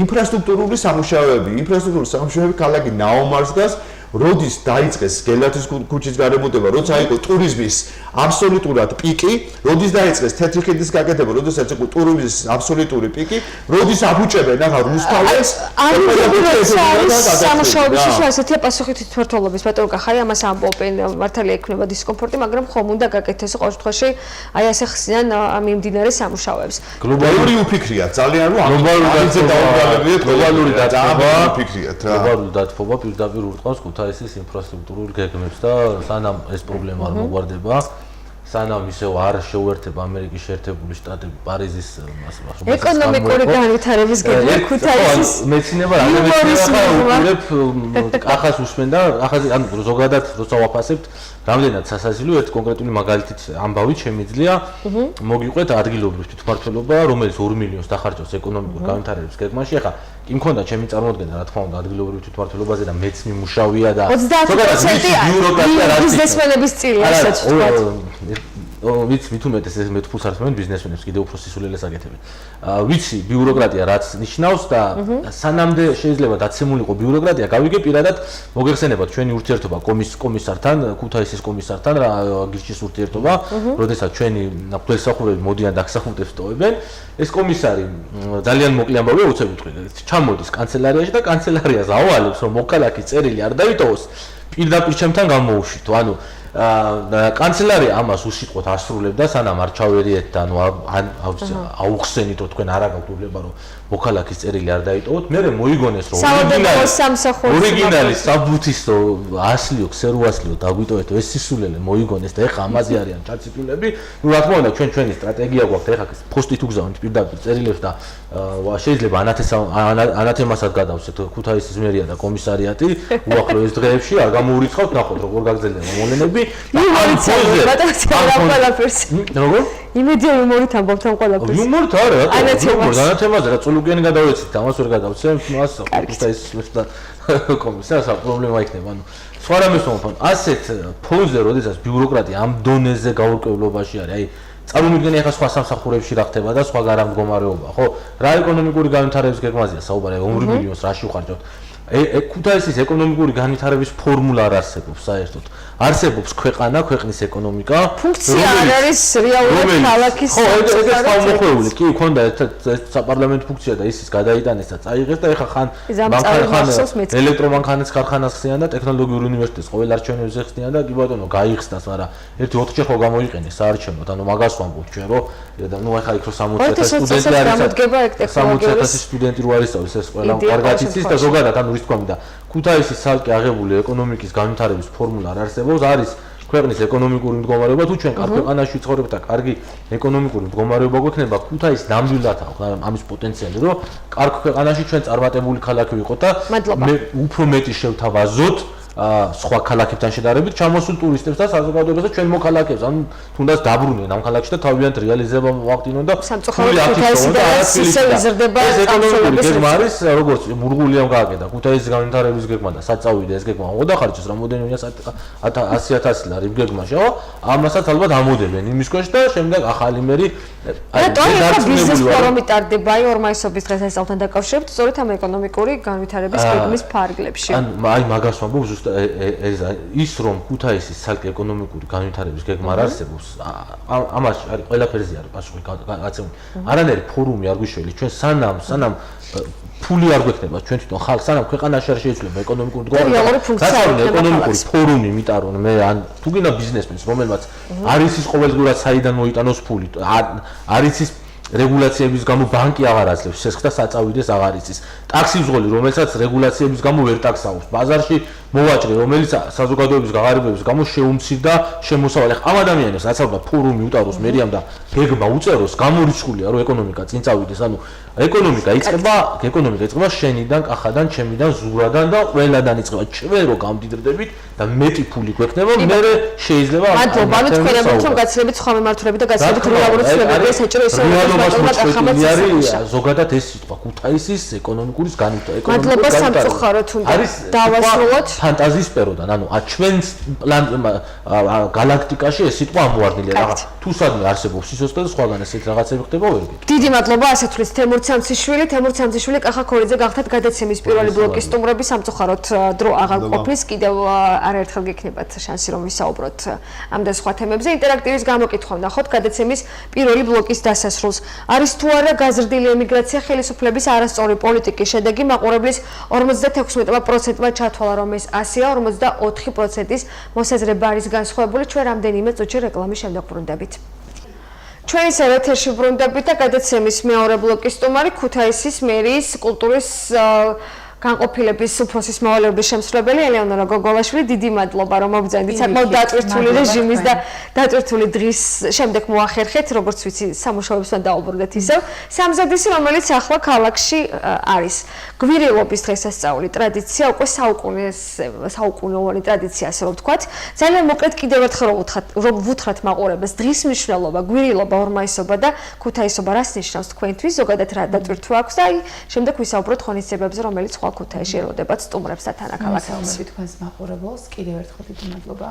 ინფრასტრუქტურული სამუშაოები ქალაქი ნაომარსკას როდის დაიწყეს გელათის ქუჩის გარემოდება, როცა იყო ტურიზმის აბსოლუტურად პიკი, როდის დაიწყეს თეთრი ხიდის გაკეთება, როდესაც იყო ტურიზმის აბსოლუტური პიკი, როდის აბუჭებენ ახლა რუსთაველს სამუშაოებში ასეთია პასუხი თვითმმართველობის ბატონო კახარი ამას ამბობენ მართალია ექნება დისკომფორტი, მაგრამ ხომ უნდა გაკეთდეს ყოველ შემთხვევაში აი ასე ხსნიან ამ მიმდინარე სამუშაოებს. გლობალური უფიქრია, ძალიან რომ გლობალური დათბობა უფიქრიათ რა. გლობალური დათბობა პირდაპირ ურტყავს ქუთაისის ინფრასტრუქტურულ გეგმებს და სანამ ეს პრობლემა არ მოგვარდება, სანამ ისევ არ შეუერთება ამერიკის შეერთებული შტატები პარიზის ეკონომიკური განვითარების გეგმა ქუთაისის მეცნიერება ახას უსმენ და ახაზი ანუ ზოგადად როცა ვაფასებთ რამდენად სასაზილო ერთ კონკრეტული მაგალითით ამბავით შემიძლია მოგიყვეთ ადგილობრივ თვითმმართველობა რომელიც 2 მილიონს დახარჯავს ეკონომიკურ განვითარების გეგმაში ახლა კი მქონდა ჩემი წარმოდგენა რა თქმა უნდა ადგილობრივ თვითმმართველობაზე და მეც მიმუშავია და 30% ბიზნესმენების წილი ასე ვთქვათ ვიცი მით უმეტეს ეს მე თფულს არწმენ ბიზნესმენებს კიდევ უფრო სისულელეს აკეთებენ. ვიცი ბიუროკრატია რაც ნიშნავს და სანამდე შეიძლება დაცემულიყო ბიუროკრატია გავიგე პირადად მოგეხსენებათ ჩვენი ურთიერთობა კომისართან, ქუთაისის კომისართან, გირჩის ურთიერთობა, როდესაც ჩვენი მგლესახურები მოდიან და აღსახუნდებს ტოვებენ, ეს კომისარი ძალიან მოკლე ამბავია უცებ ვიტყვი, ჩამოდის კანცელარიაში და კანცელარიას ავალებს რომ მოქალაქის წერილი არ დაიტოვოს, პირდაპირ ჩემთან გამოუშვითო, ანუ კანცელარია ამას უსიტყვოდ ასრულებდა სანამ არ ჩავერიეთ და აუხსენით რომ თქვენ არ აგაქვთ უფლება რომ მოქალაქის წერილი არ დაიტოვოთ, მერე მოიგონეს რომ ორიგინალი საბუთისო ასლიო, ქსეროასლიო დაგვიტოვეთ ეს სისულელე მოიგონეს და ეხა ამაზე არიან ჩაციტულები. ნუ რა თქმა უნდა ჩვენი სტრატეგია გვაქვს ეხა პოსტით უგზავნით პირდაპირ წერილებს და შეიძლება ანათემასაც გადავცეთ ქუთაისის მერია და კომისარიატი უახლოეს დღეებში არ გამოურიცხავთ ნახოთ როგორ გაგრძელდება მოვლენები. როგორ? იმედია იუმორით ამბობთ ამ ყველაფერს. იუმორით არა, ანათემაზე რა წულუკიანი გადავეცით, ამას ვერ გადავცემ, მას ქუთაისის და კომისარს პრობლემა იქნება. ანუ სხვა რამეს მომფონ, ასეთ ფონზე, როდესაც ბიუროკრატია ამ დონეზე გაურკვევლობაში არის, აი წარმოვიდგინე ახლა სხვა სამსახურებში რა ხდება და სხვა გარემო მდგომარეობა, ხო? რა ეკონომიკური განვითარების გეგმაზეა საუბარი, 2 მილიონს რაში ვხარჯავთ? ქუთაისის ეკონომიკური განვითარების ფორმულა არ არსებობს საერთოდ. არსებობს ქვეყანა, ქვეყნის ეკონომიკა. ფუნქცია არ არის რეალურად ქალაქის სამოხეული. კი, ქონდა საპარლამენტო ფუნქცია და ისიც გადაიტანეს და წაიღეს და ეხა ხან ელექტრომანქანების ქარხანას ხსნიან და ტექნოლოგიურ უნივერსიტეტს ყოველ არჩევნებზე ხსნიან და კი ბატონო გაიხსნას, მაგრამ ერთი 4-ჯერ ხო გამოიყენეს საარჩევნოდ, ანუ მაგას ვამბობ ჩვენ რომ ნუ ეხა იქ რო 60,000 სტუდენტი არის, 60,000 სტუდენტი რო არის ეს ყველა კარგად იცის და ზოგადად ანუ რის თქმა უნდა ქუთაისის ცალკე აღებული ეკონომიკის განვითარების ფორმულა არ არსებობს, არის ქვეყნის ეკონომიკური მდგომარეობა, თუ ჩვენ კარგ ქვეყანაში ვცხოვრებთ და კარგი ეკონომიკური მდგომარეობა გვექნება, ქუთაის ნამდვილად აქვს ამის პოტენციალი, რომ კარგ ქვეყანაში ჩვენ წარმატებული ქალაქი ვიყოთ და მე უფრო მეტი შევთავაზოთ სხვა ქალაქებთან შედარებით ჩამოსულ ტურისტებს და საზოგადოებას და ჩვენ მოქალაქეებს, ანუ თუნდაც დაბრუნდნენ ამ ქალაქში და თავიანთ რეალიზებას მოახდინონ და ეს ეკონომიკური გეგმა არის, როგორც მურღულიამ გააკეთა ქუთაისის განვითარების გეგმა და საწავიდე ეს გეგმა მოდახარჯეს რამოდენიმე 100,000 ლარი გეგმაში, ხო? ამასაც ალბათ ამოდებენ იმის ქვეშ და შემდეგ ახალი მერი ბიზნეს ფორუმი ტარდება ორმაისობის დღესასწაულთან დაკავშირებით, სწორედ ამ ეკონომიკური განვითარების გეგმის ფარგლებში. აი მაგას ვამბობ ზუსტად ის რომ ქუთაისის ცალკე ეკონომიკური განვითარების გეგმა არ არსებობს, ამაში არის ყველაფერზე არის პასუხი გაცემული. არანაირი ფორუმი არ გვიშველი, ჩვენ სანამ ფული არ გვექნება ჩვენ თვითონ ხალხს, სანამ ქვეყანაში არ შეიძლება ეკონომიკური ეკონომიკური ფორუმი, იმიტომ რომ მე ან თუ გინდა ბიზნესმენს, რომელმაც არ იცის ყოველდღურად საიდან მოიტანოს ფული, არ იცის რეგულაციების გამო ბანკი აღარ აძლევს სესხს და საწავიდეს აღარ იცის. ტაქსივზღოლი, რომელსაც რეგულაციების გამო ვერ ტაქსავს, ბაზარში მოვაჭრე, რომელიც საზოგადოების გაღარიბების გამო შეუმცირდა შემოსავალი. ამ ადამიანებს რაც ალბათ ფორუმი უტაროს მერიამ და გეგმა უწეროს, გამორიცხულია რომ ეკონომიკა წინ წავიდეს. ანუ ეკონომიკა იწყება შენიდან, კახადან, ჩემიდან, ზურადან და ყველადან იწყება. ჩვენ რო გამდიდრდებით და მეტი ფული გვექნება, მე შეიძლება მადლობა, ანუ თქვენ ამბობთ რომ გაცილებით სხვა მემართულებით და გაცილებით რეალური ცვლილებებია საჭირო ისე ზოგადად ეს სიტყვა ქუთაისის ეკონომიკური განვითარება. მადლობა სამწუხაროდ უნდა დავასრულოთ ფანტაზიის სფეროდან, ანუ ჩვენს გალაქტიკაში ეს სიტყვა ამოვარდნილია რა. თუ სადმე არსებობს სიცოცხლე და სხვაგან ესეთ რაღაცები ხდება ვერ გეტყვი. დიდი მადლობა, ასეთ თulis თემურ ცამციშვილი, კახა ქორიძე გახდათ გადაცემის პირველი ბლოკის სტუმრები, სამწუხაროდ დრო აღარ ყოფნის, კიდევ არაერთხელ გექნებათ შანსი რომ ვისაუბროთ ამ და სხვა თემებზე. ინტერაქტივის გამოკითხვა ვნახოთ გადაცემის პირველი ბლოკის დასასრულს. არის თუ არა გაზრდილი ემიგრაცია ხელისუფლების არასწორი პოლიტიკის შედეგი? მაყურებლის 56%-მა ჩათვალა რომ ეს 100-ია, 44%-ის მოსაზრება არის განსხვავებული. ჩვენ რამდენიმე წუთში რეკლამის შემდეგ ბრუნდებით. ჩვენი ეთერში ბრუნდებით და გადაცემის მეორე ბლოკის სტუმარი ქუთაისის მერიის კულტურის განყოფილების უფროსის მოვალეობის შემსრულებელი ელეონორა გოგოლაშვილი, დიდი მადლობა რომ მოგზავნით საკმაოდ დატვირთული რეჟიმის და დატვირთული დღის შემდეგ მოახერხეთ, როგორც ვიცი, სამუშაოებთან დაუბრუნდეთ ისევ. სამზადისი, რომელიც ახლა ქალაქში არის. გვირილობის დღესასწაული ტრადიცია, უკვე საუკუნოვანი ტრადიცია, ასე რომ ვთქვათ. ძალიან მოკლედ კიდევ ერთხელ ვუთხრათ მაყურებელს დღის მნიშვნელობა, გვირილობა, ორმაისობა და ქუთაისობა რას ნიშნავს თქვენთვის, ზოგადად რა დატვირთვა აქვს და აი შემდეგ ვისაუბროთ ღონისძიებებზე, რომელიც ქუთაისში ელოდებათ სტუმრებს და თანაქალაქებს. თქვენს მაყურებელს კიდევ ერთხელ დიდი მადლობა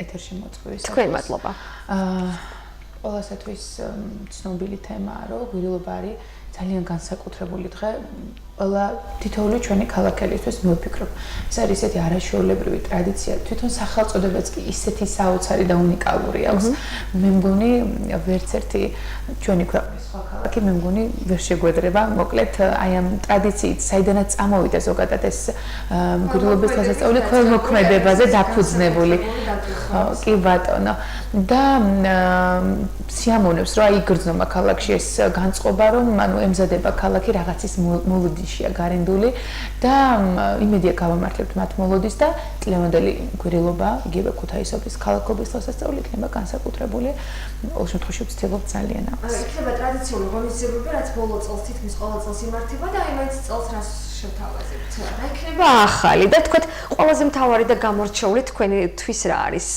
ეთერში მოწვევისთვის. თქვენ მადლობა. ყველასათვის ცნობილი თემაა, რომ გვირილობა არის ძალიან განსაკუთრებული დღე ყველა თითოეული ჩვენი ქალაქელისთვის მოვფიქრობ. ეს არის ესეთი არაშეულებრივი ტრადიცია. თვითონ სახელწოდებაც კი ისეთი საოცარი და უნიკალური აქვს. მე მგონი ვერც ერთი ჩვენი ქვეყნის სხვა ქალაქი მე მგონი ვერ შეგვედრება. მოკლედ აი ამ ტრადიციით საიდანაც წამოვიდა ზოგადად ეს გვირილობის დღესასწაული ქველმოქმედებაზე დაფუძნებული. კი ბატონო. და სიამოვნებს, რომ აი იგრძნობა ქალაქში ეს განწყობა, რომ ანუ ემზადება ქალაქი რაღაცის მოლოდიშია გარენდული და იმედია გავამართლებთ მათ მოლოდის და წლევანდელი გვირილობა, იგივე ქუთაისობის ქალაქობის დღესასწაული იქნება განსაკუთრებული. ყოველ შემთხვევაში ვცდილობ ძალიან ამას. იქნება ტრადიციული ღონისძიებები, რაც ბოლო წელს თითქმის ყოველ წელს იმართება და აი მაინც წელს რას შევთავაზებთ? და იქნება ახალი და თქვათ ყველაზე მთავარი და გამორჩეული თქვენთვის რა არის?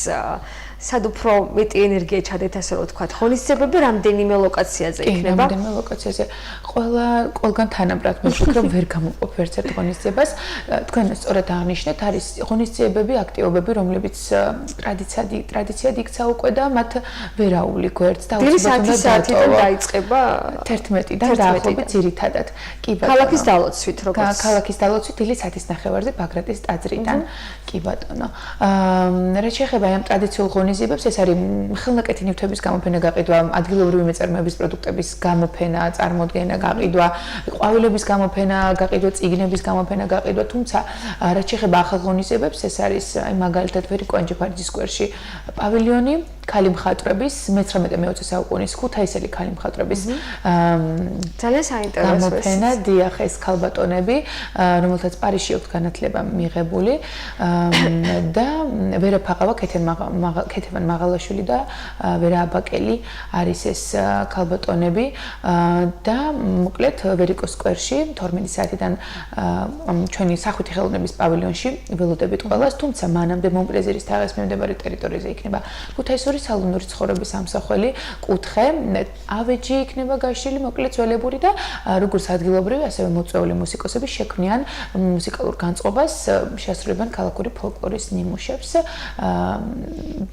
სად უფრო მეტი ენერგია ჩადეთ, ასე რომ ვთქვათ, ღონისძიებები რამდენიმე ლოკაციაზე იქნება? რამდენიმე ლოკაციაზე. ყველგან თანაბრად მე ვფიქრობ, ვერ გამოვყოფ ერთ ღონისძიებას. თქვენ სწორად აღნიშნეთ, არის ღონისძიებები, აქტივობები, რომლებიც ტრადიციად იქცა უკვე და მათ ვერაული გვერდს და საათიდან დაიწყება 11-დან დაახლოებით ძირითადად. კი ბატონო. ქალაქის დალოცვით როგორც? ქალაქის დალოცვით დილის 1:30-ზე ბაგრატის ტაძრიდან. კი ბატონო. რაც შეეხება ამ ტრადიციულ ღონისძიებებს, ეს არის ხელნაკეთი ნივთების გამოფენა, გაყიდვა, ადგილობრივი მეწარმეების პროდუქტების გამოფენა, წარმოდგენა, გაყიდვა, ყვავილების გამოფენა, გაყიდვა, წიგნების გამოფენა, გაყიდვა, თუმცა რაც შეეხება ახალ ღონისძიებებს, ეს არის აი მაგალითად ვერიკო-ანჯეფარიძის სკვერში პავილიონი, ქალი მხატვრების 19-20 საუკუნის ქუთაისელი ქალი მხატვრების ძალიან საინტერესო გამოფენა, დიახ, ეს ქალბატონები, რომელთაც პარიზში აქვს განათლება მიღებული და ვერა ფაყავა ქეთევან მაღალაშვილი და ვერა აბაკელი არის ეს ქალბატონები და მოკლედ ვერიკოს სკვერში 12 საათიდან ჩვენი სახვითი ხელოვნების პავილიონში ველოდებით ყველას, თუმცა მანამდე მონპლეზერის თაღის მიმდებარე ტერიტორიაზე იქნება ქუთაისური სალონური ცხოვრების ამსახველი კუთხე, ავეჯი იქნება გაშლილი, მოკლედ ძველებური და როგორც ადგილობრივი, ასევე მოწვეული მუსიკოსები შექმნიან მუსიკალურ განწყობას, შეასრულებენ ქალაქური ფოლკლორის ნიმუშებს.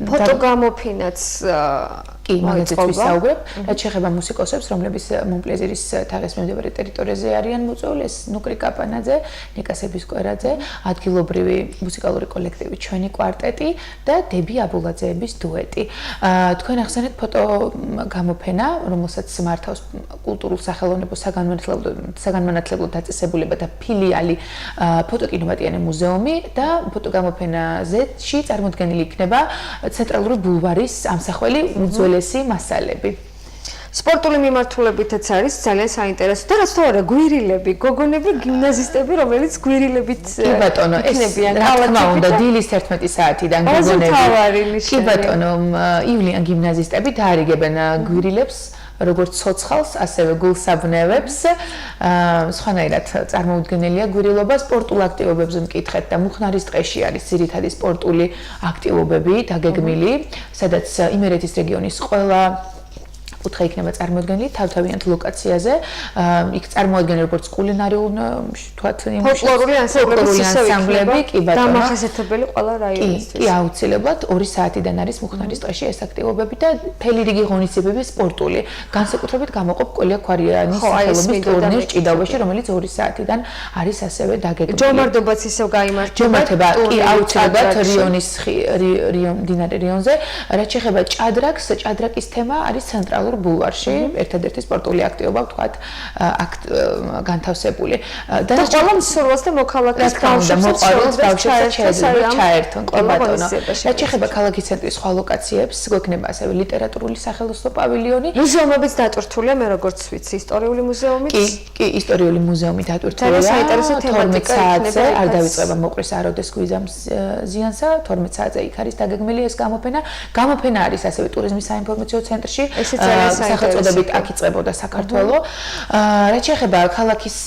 ფოტოგამოფენაც კი, მაგალითად ვისაუბრებ, რაც შეეხება მუსიკოსებს, რომლებიც მონპლეზერის თაღის მიმდებარე ტერიტორიაზე არიან მოწვეული, ეს ნუკრი კაპანაძე, ნიკა სებისკვერაძე, ადგილობრივი მუსიკალური კოლექტივი ჩვენი კვარტეტი და დები აბულაძეების დუეტი. თქვენ ახსენეთ ფოტოგამოფენა, რომელსაც მართავს კულტურულ სახელოვნებო საგანმანათლებლო დაწესებულება და ფილიალი ფოტოკინომატიანე მუზეუმი და ფოტოგამოფენაზეში წარმოდგენილი იქნება ცენტრალური ბულვარის ამსახველი უძველესი მასალები. სპორტული მიმართულებითაც არის ძალიან საინტერესო და რაც თორე გვირილები, გოგონები, გიმნაზისტები, რომელიც გვირილებით იქნებიან, რა თქმა უნდა, დილის 11 საათიდან გოგონები. კი ბატონო, ივლიან გიმნაზისტები დაარიგებენ გვირილებს, როგორც ცოცხალს, ასევე გულსაბნევებს. სხვანაირად წარმოუდგენელია გვირილობა სპორტულ აქტივობებზე მკითხეთ და მუხნარის ტყეში არის ძირითადი სპორტული აქტივობები დაგეგმილი, სადაც იმერეთის რეგიონის ყველა კუთხე იქნება წარმოდგენილი თავთავიანთ ლოკაციაზე. იქ წარმოადგენენ როგორც კულინარიულ თქვათ ფოლკლორული ანსამბლები, კი ბატონო. დამახასიათებელი ყველა რაიონისთვის. კი, აუცილებლად 2 საათიდან არის მუხნარის ტყეში ეს აქტივობები და მთელი რიგი ღონისძიებები სპორტული. განსაკუთრებით გამოყოფ კოლია ქვარიანის სახელობის ტურნირს ჭიდაობაში, რომელიც 2 საათიდან არის ასევე დაგეგმილი. ჯომარდობაც ისევ გაიმართება. ჯომართება, კი, აუცილებლად მდინარე რიონზე. რაც შეეხება ჭადრაკის თემა არის ცენტრალურ ბულვარში, ერთადერთი სპორტული აქტივობა ვთქვათ, განთავსებული. და ყველა მსურველს და მოქალაქეს მოყვარულს ჩაერთონ, კი ბატონო. რაც შეეხება ქალაქის ცენტრის სხვა ლოკაციებს, გვექნება ასევე ლიტერატურული სახელოსნო პავილიონი. მუზეუმებიც დატვირთულია, მე როგორც ვიცი, ისტორიული მუზეუმიც. კი, ისტორიული მუზეუმი დატვირთულია. საინტერესო თემატიკა იქნება. არ დავიწყება მოყრის აროდეს გვიზამს ზიანსა, 12 საათზე იქ არის დაგეგმილი ეს გამოფენა. გამოფენა არის ასევე ტურიზმის საინფორმაციო ცენტრში. სახელწოდებით აქ იწყებოდა საქართველო. რაც შეეხება ქალაქის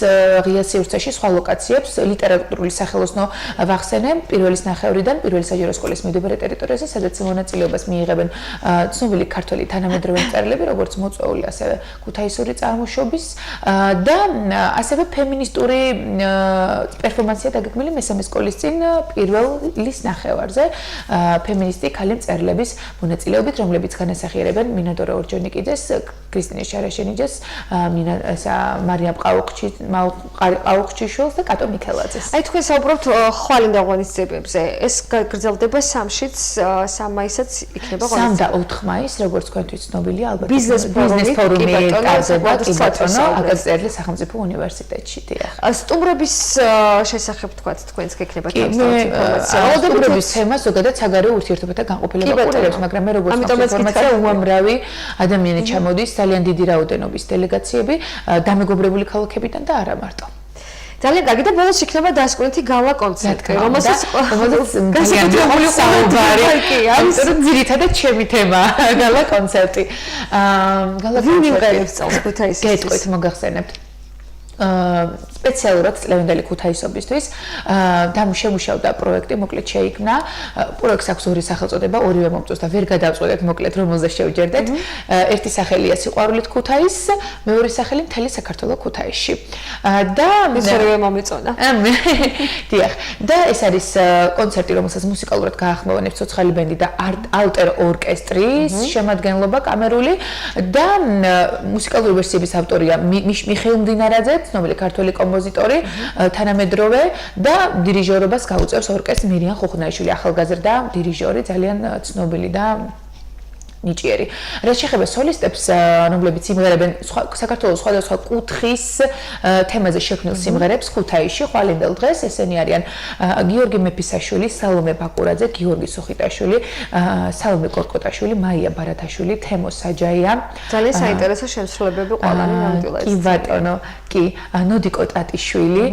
ღია სივრცეში სხვა ლოკაციებს, ლიტერატურული სახელოსნო ვახსენე პირველის ნახევრიდან პირველი საჯარო სკოლის მიმდებარე ტერიტორიაზე, სადაც მონაწილეობას მიიღებენ ცნობილი ქართველი თანამედროვე მწერლები, როგორც მოწვეული, ასევე ქუთაისური წარმოშობის და ასევე ფემინისტური პერფორმანსია დაგეგმილი მესამე სკოლის წინ პირველის ნახევარზე ფემინისტი ქალი მწერლების მონაწილეობით, რომლებიც განასახიერებენ მინადორ ორჯონიკიძეს, კრისტინე შარაშენიძეს, მარიამ ყაუყჩიშვილს და კატო მიქელაძეს. აი თქვენ საუბრობთ ხვალინდა ღონისძიებებზე. ეს გაგრძელდება 3-შიც, 3 მაისიც იქნება ღონისძიება. 3 და 4 მაისს, როგორც თქვენთვის ცნობილია, ალბათ ბიზნეს ფორუმი ტარდება კიბატონო აკადემიურ სახელმწიფო უნივერსიტეტში. სტუმრების შესახებ თქვათ, თქვენს გექნება თავისთავად ინფორმაცია. სტუმრების თემა ზოგადად საგარეო ურთიერთობათა განყოფილება კურირებს, მაგრამ მე როგორც ინფორმაცია უამრავი ადამიანი ჩამოდის, ძალიან დიდი რაოდენობის დელეგაციები, დამეგობრებული ქალაქებიდან და არა მარტო. ძალიან კარგი და ბოლოს იქნება დასკვნითი გალა კონცერტი, რომელსაც განსაკუთრებული საუბარი. ამიტომ ძირითადად ჩემი თემა გალა კონცერტი. გალა კონცერტი წელს ქუთაისის. გეტყვით მოგახსენებთ. სპეციალურად წლევანდელი ქუთაისობისთვის შემუშავდა პროექტი, მოკლედ შეიქმნა. პროექტს აქვს ორი სახელწოდება, ორივე მომწონს და ვერ გადავწყვეტეთ მოკლედ რომელზე შევჯერდეთ. ერთი სახელია სიყვარულით ქუთაის, მეორე სახელი მთელი საქართველო ქუთაისში. და ეს ორივე მომეწონა. დიახ. და ეს არის კონცერტი, რომელსაც მუსიკალურად გაახმოვანებს ცოცხალი ბენდი და ალტერ ორკესტრის შემადგენლობა კამერული და მუსიკალური ვერსიების ავტორია მიხეილ მდინარაძე, ცნობილი ქართველი კომპოზიტორი, თანამედროვე და დირიჟორობას გაუწევს ორკესტრს მირიან ხუხნაიშვილი, ახალგაზრდა დირიჟორი, ძალიან ცნობილი და ნიჭიერი. რაც შეეხება სოლისტებს, რომლებიც იმღერებენ საქართველოს სხვადასხვა კუთხის თემაზე შექმნილ სიმღერებს ქუთაისში ხვალინდელ დღეს, ესენი არიან გიორგი მეფისაშვილი, სალომე ბაკურაძე, გიორგი სუხიტაშვილი, სალომე კორკოტაშვილი, მაია ბარათაშვილი, თემო საჯაია. ძალიან საინტერესო შემსრულებლები ყველანი ნამდვილად. კი ბატონო, კი, ნოდიკო ტატიშვილი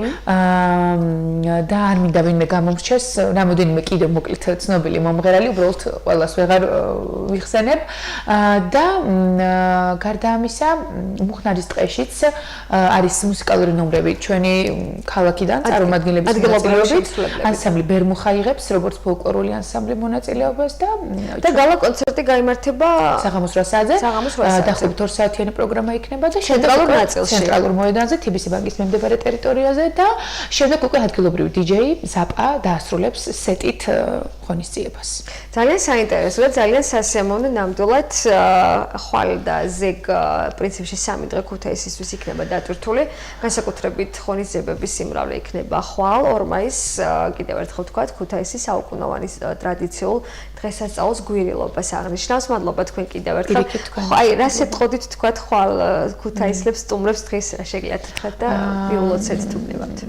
და არ მინდა ვინმე გამომრჩეს, რამოდენიმე კიდევ მოკლედ ცნობილი მომღერალი, უბრალოდ ყველას ვეღარ ვიხსენებ. და გარდა ამისა, მუხნარის ტყეშიც არის მუსიკალური ნომრები ჩვენი ქალაქიდან, წარმომადგენლების მონაწილეობით. ანსამბლი ბერმუხა იღებს, როგორც ფოლკლორული ანსამბლი მონაწილეობას და გალა კონცერტი გაიმართება საღამოს 8 საათზე. დაახლოებით 2 საათიანი პროგრამა იქნება და ცენტრალურ ნაწილში. ცენტრალურ მოედანზე, TBC ბანკის მიმდებარე ტერიტორიაზე და შემდეგ უკვე ადგილობრივი DJ ზაპა დაასრულებს სეტით ღონისძიებას. ძალიან საინტერესო და ძალიან სასიამოვნო ნამდვილად ხვალ და ზეგ პრინციპში 3 დღე ქუთაისისთვის იქნება დატვირთული. განსაკუთრებით ღონისძიებების სიმრავლე იქნება ხვალ 2 მაისს კიდევ ერთხელ ვთქვათ ქუთაისის საუკუნოვანი ტრადიციულ დღესასწაულს გვირილობას აღნიშნავს. მადლობა თქვენ კიდევ ერთხელ. აი, რას ეთყოდით თქვათ ხვალ ქუთაისლებს სტუმრებს დღეს რა შეგიძლიათ თქვათ და გილოცეთ თუ გნებავთ.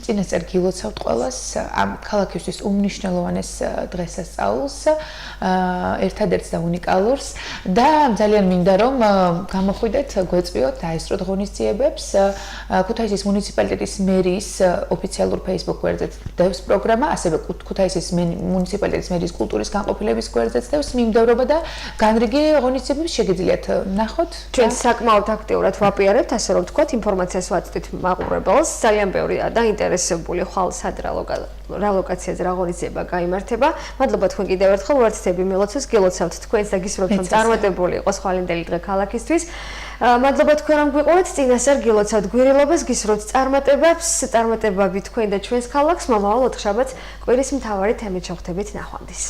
წინასწარ გილოცავთ ყველას ამ ქალაქისთვის უმნიშვნელოვანეს დღესასწაულს, ერთადერთს და უნიკალურს და ძალიან მინდა რომ გამოხვიდეთ, გვეწვიოთ, დაესწროთ ღონისძიებებს. ქუთაისის მუნიციპალიტეტის მერიის ოფიციალურ Facebook გვერდზე დევს პროგრამა, ასევე ქუთაისის მუნიციპალიტეტის მერიის კულტურის განყოფილების გვერდზეც დევს მიმდევრობა და განრიგი ღონისძიებებს შეგიძლიათ ნახოთ. ჩვენ საკმაოდ აქტიურად ვაპიარებთ, ასე რომ ვთქვათ, ინფორმაციას ვაწვდით მაყურებელს. ძალიან ბევრი დაინტერესებული ხვალ სად რა ლოკაციაზე რა ღონისძიება გაიმართება. მადლობა თქვენ კიდევ ერთხელ ვარცდები მილოცოს, გილოცავთ თქვენს და გისურვებთ რომ წარმატებული იყოს ხვალინდელი დღე ქალაქისთვის. მადლობა თქვენ რომ გვიყურეთ, წინასწარ გილოცავთ გვირილობას, გისურვებთ წარმატებები თქვენ და ჩვენს ქალაქს. მომავალ ოთხშაბათს კვირის მთავარი თემით შევხვდებით. ნახვამდის.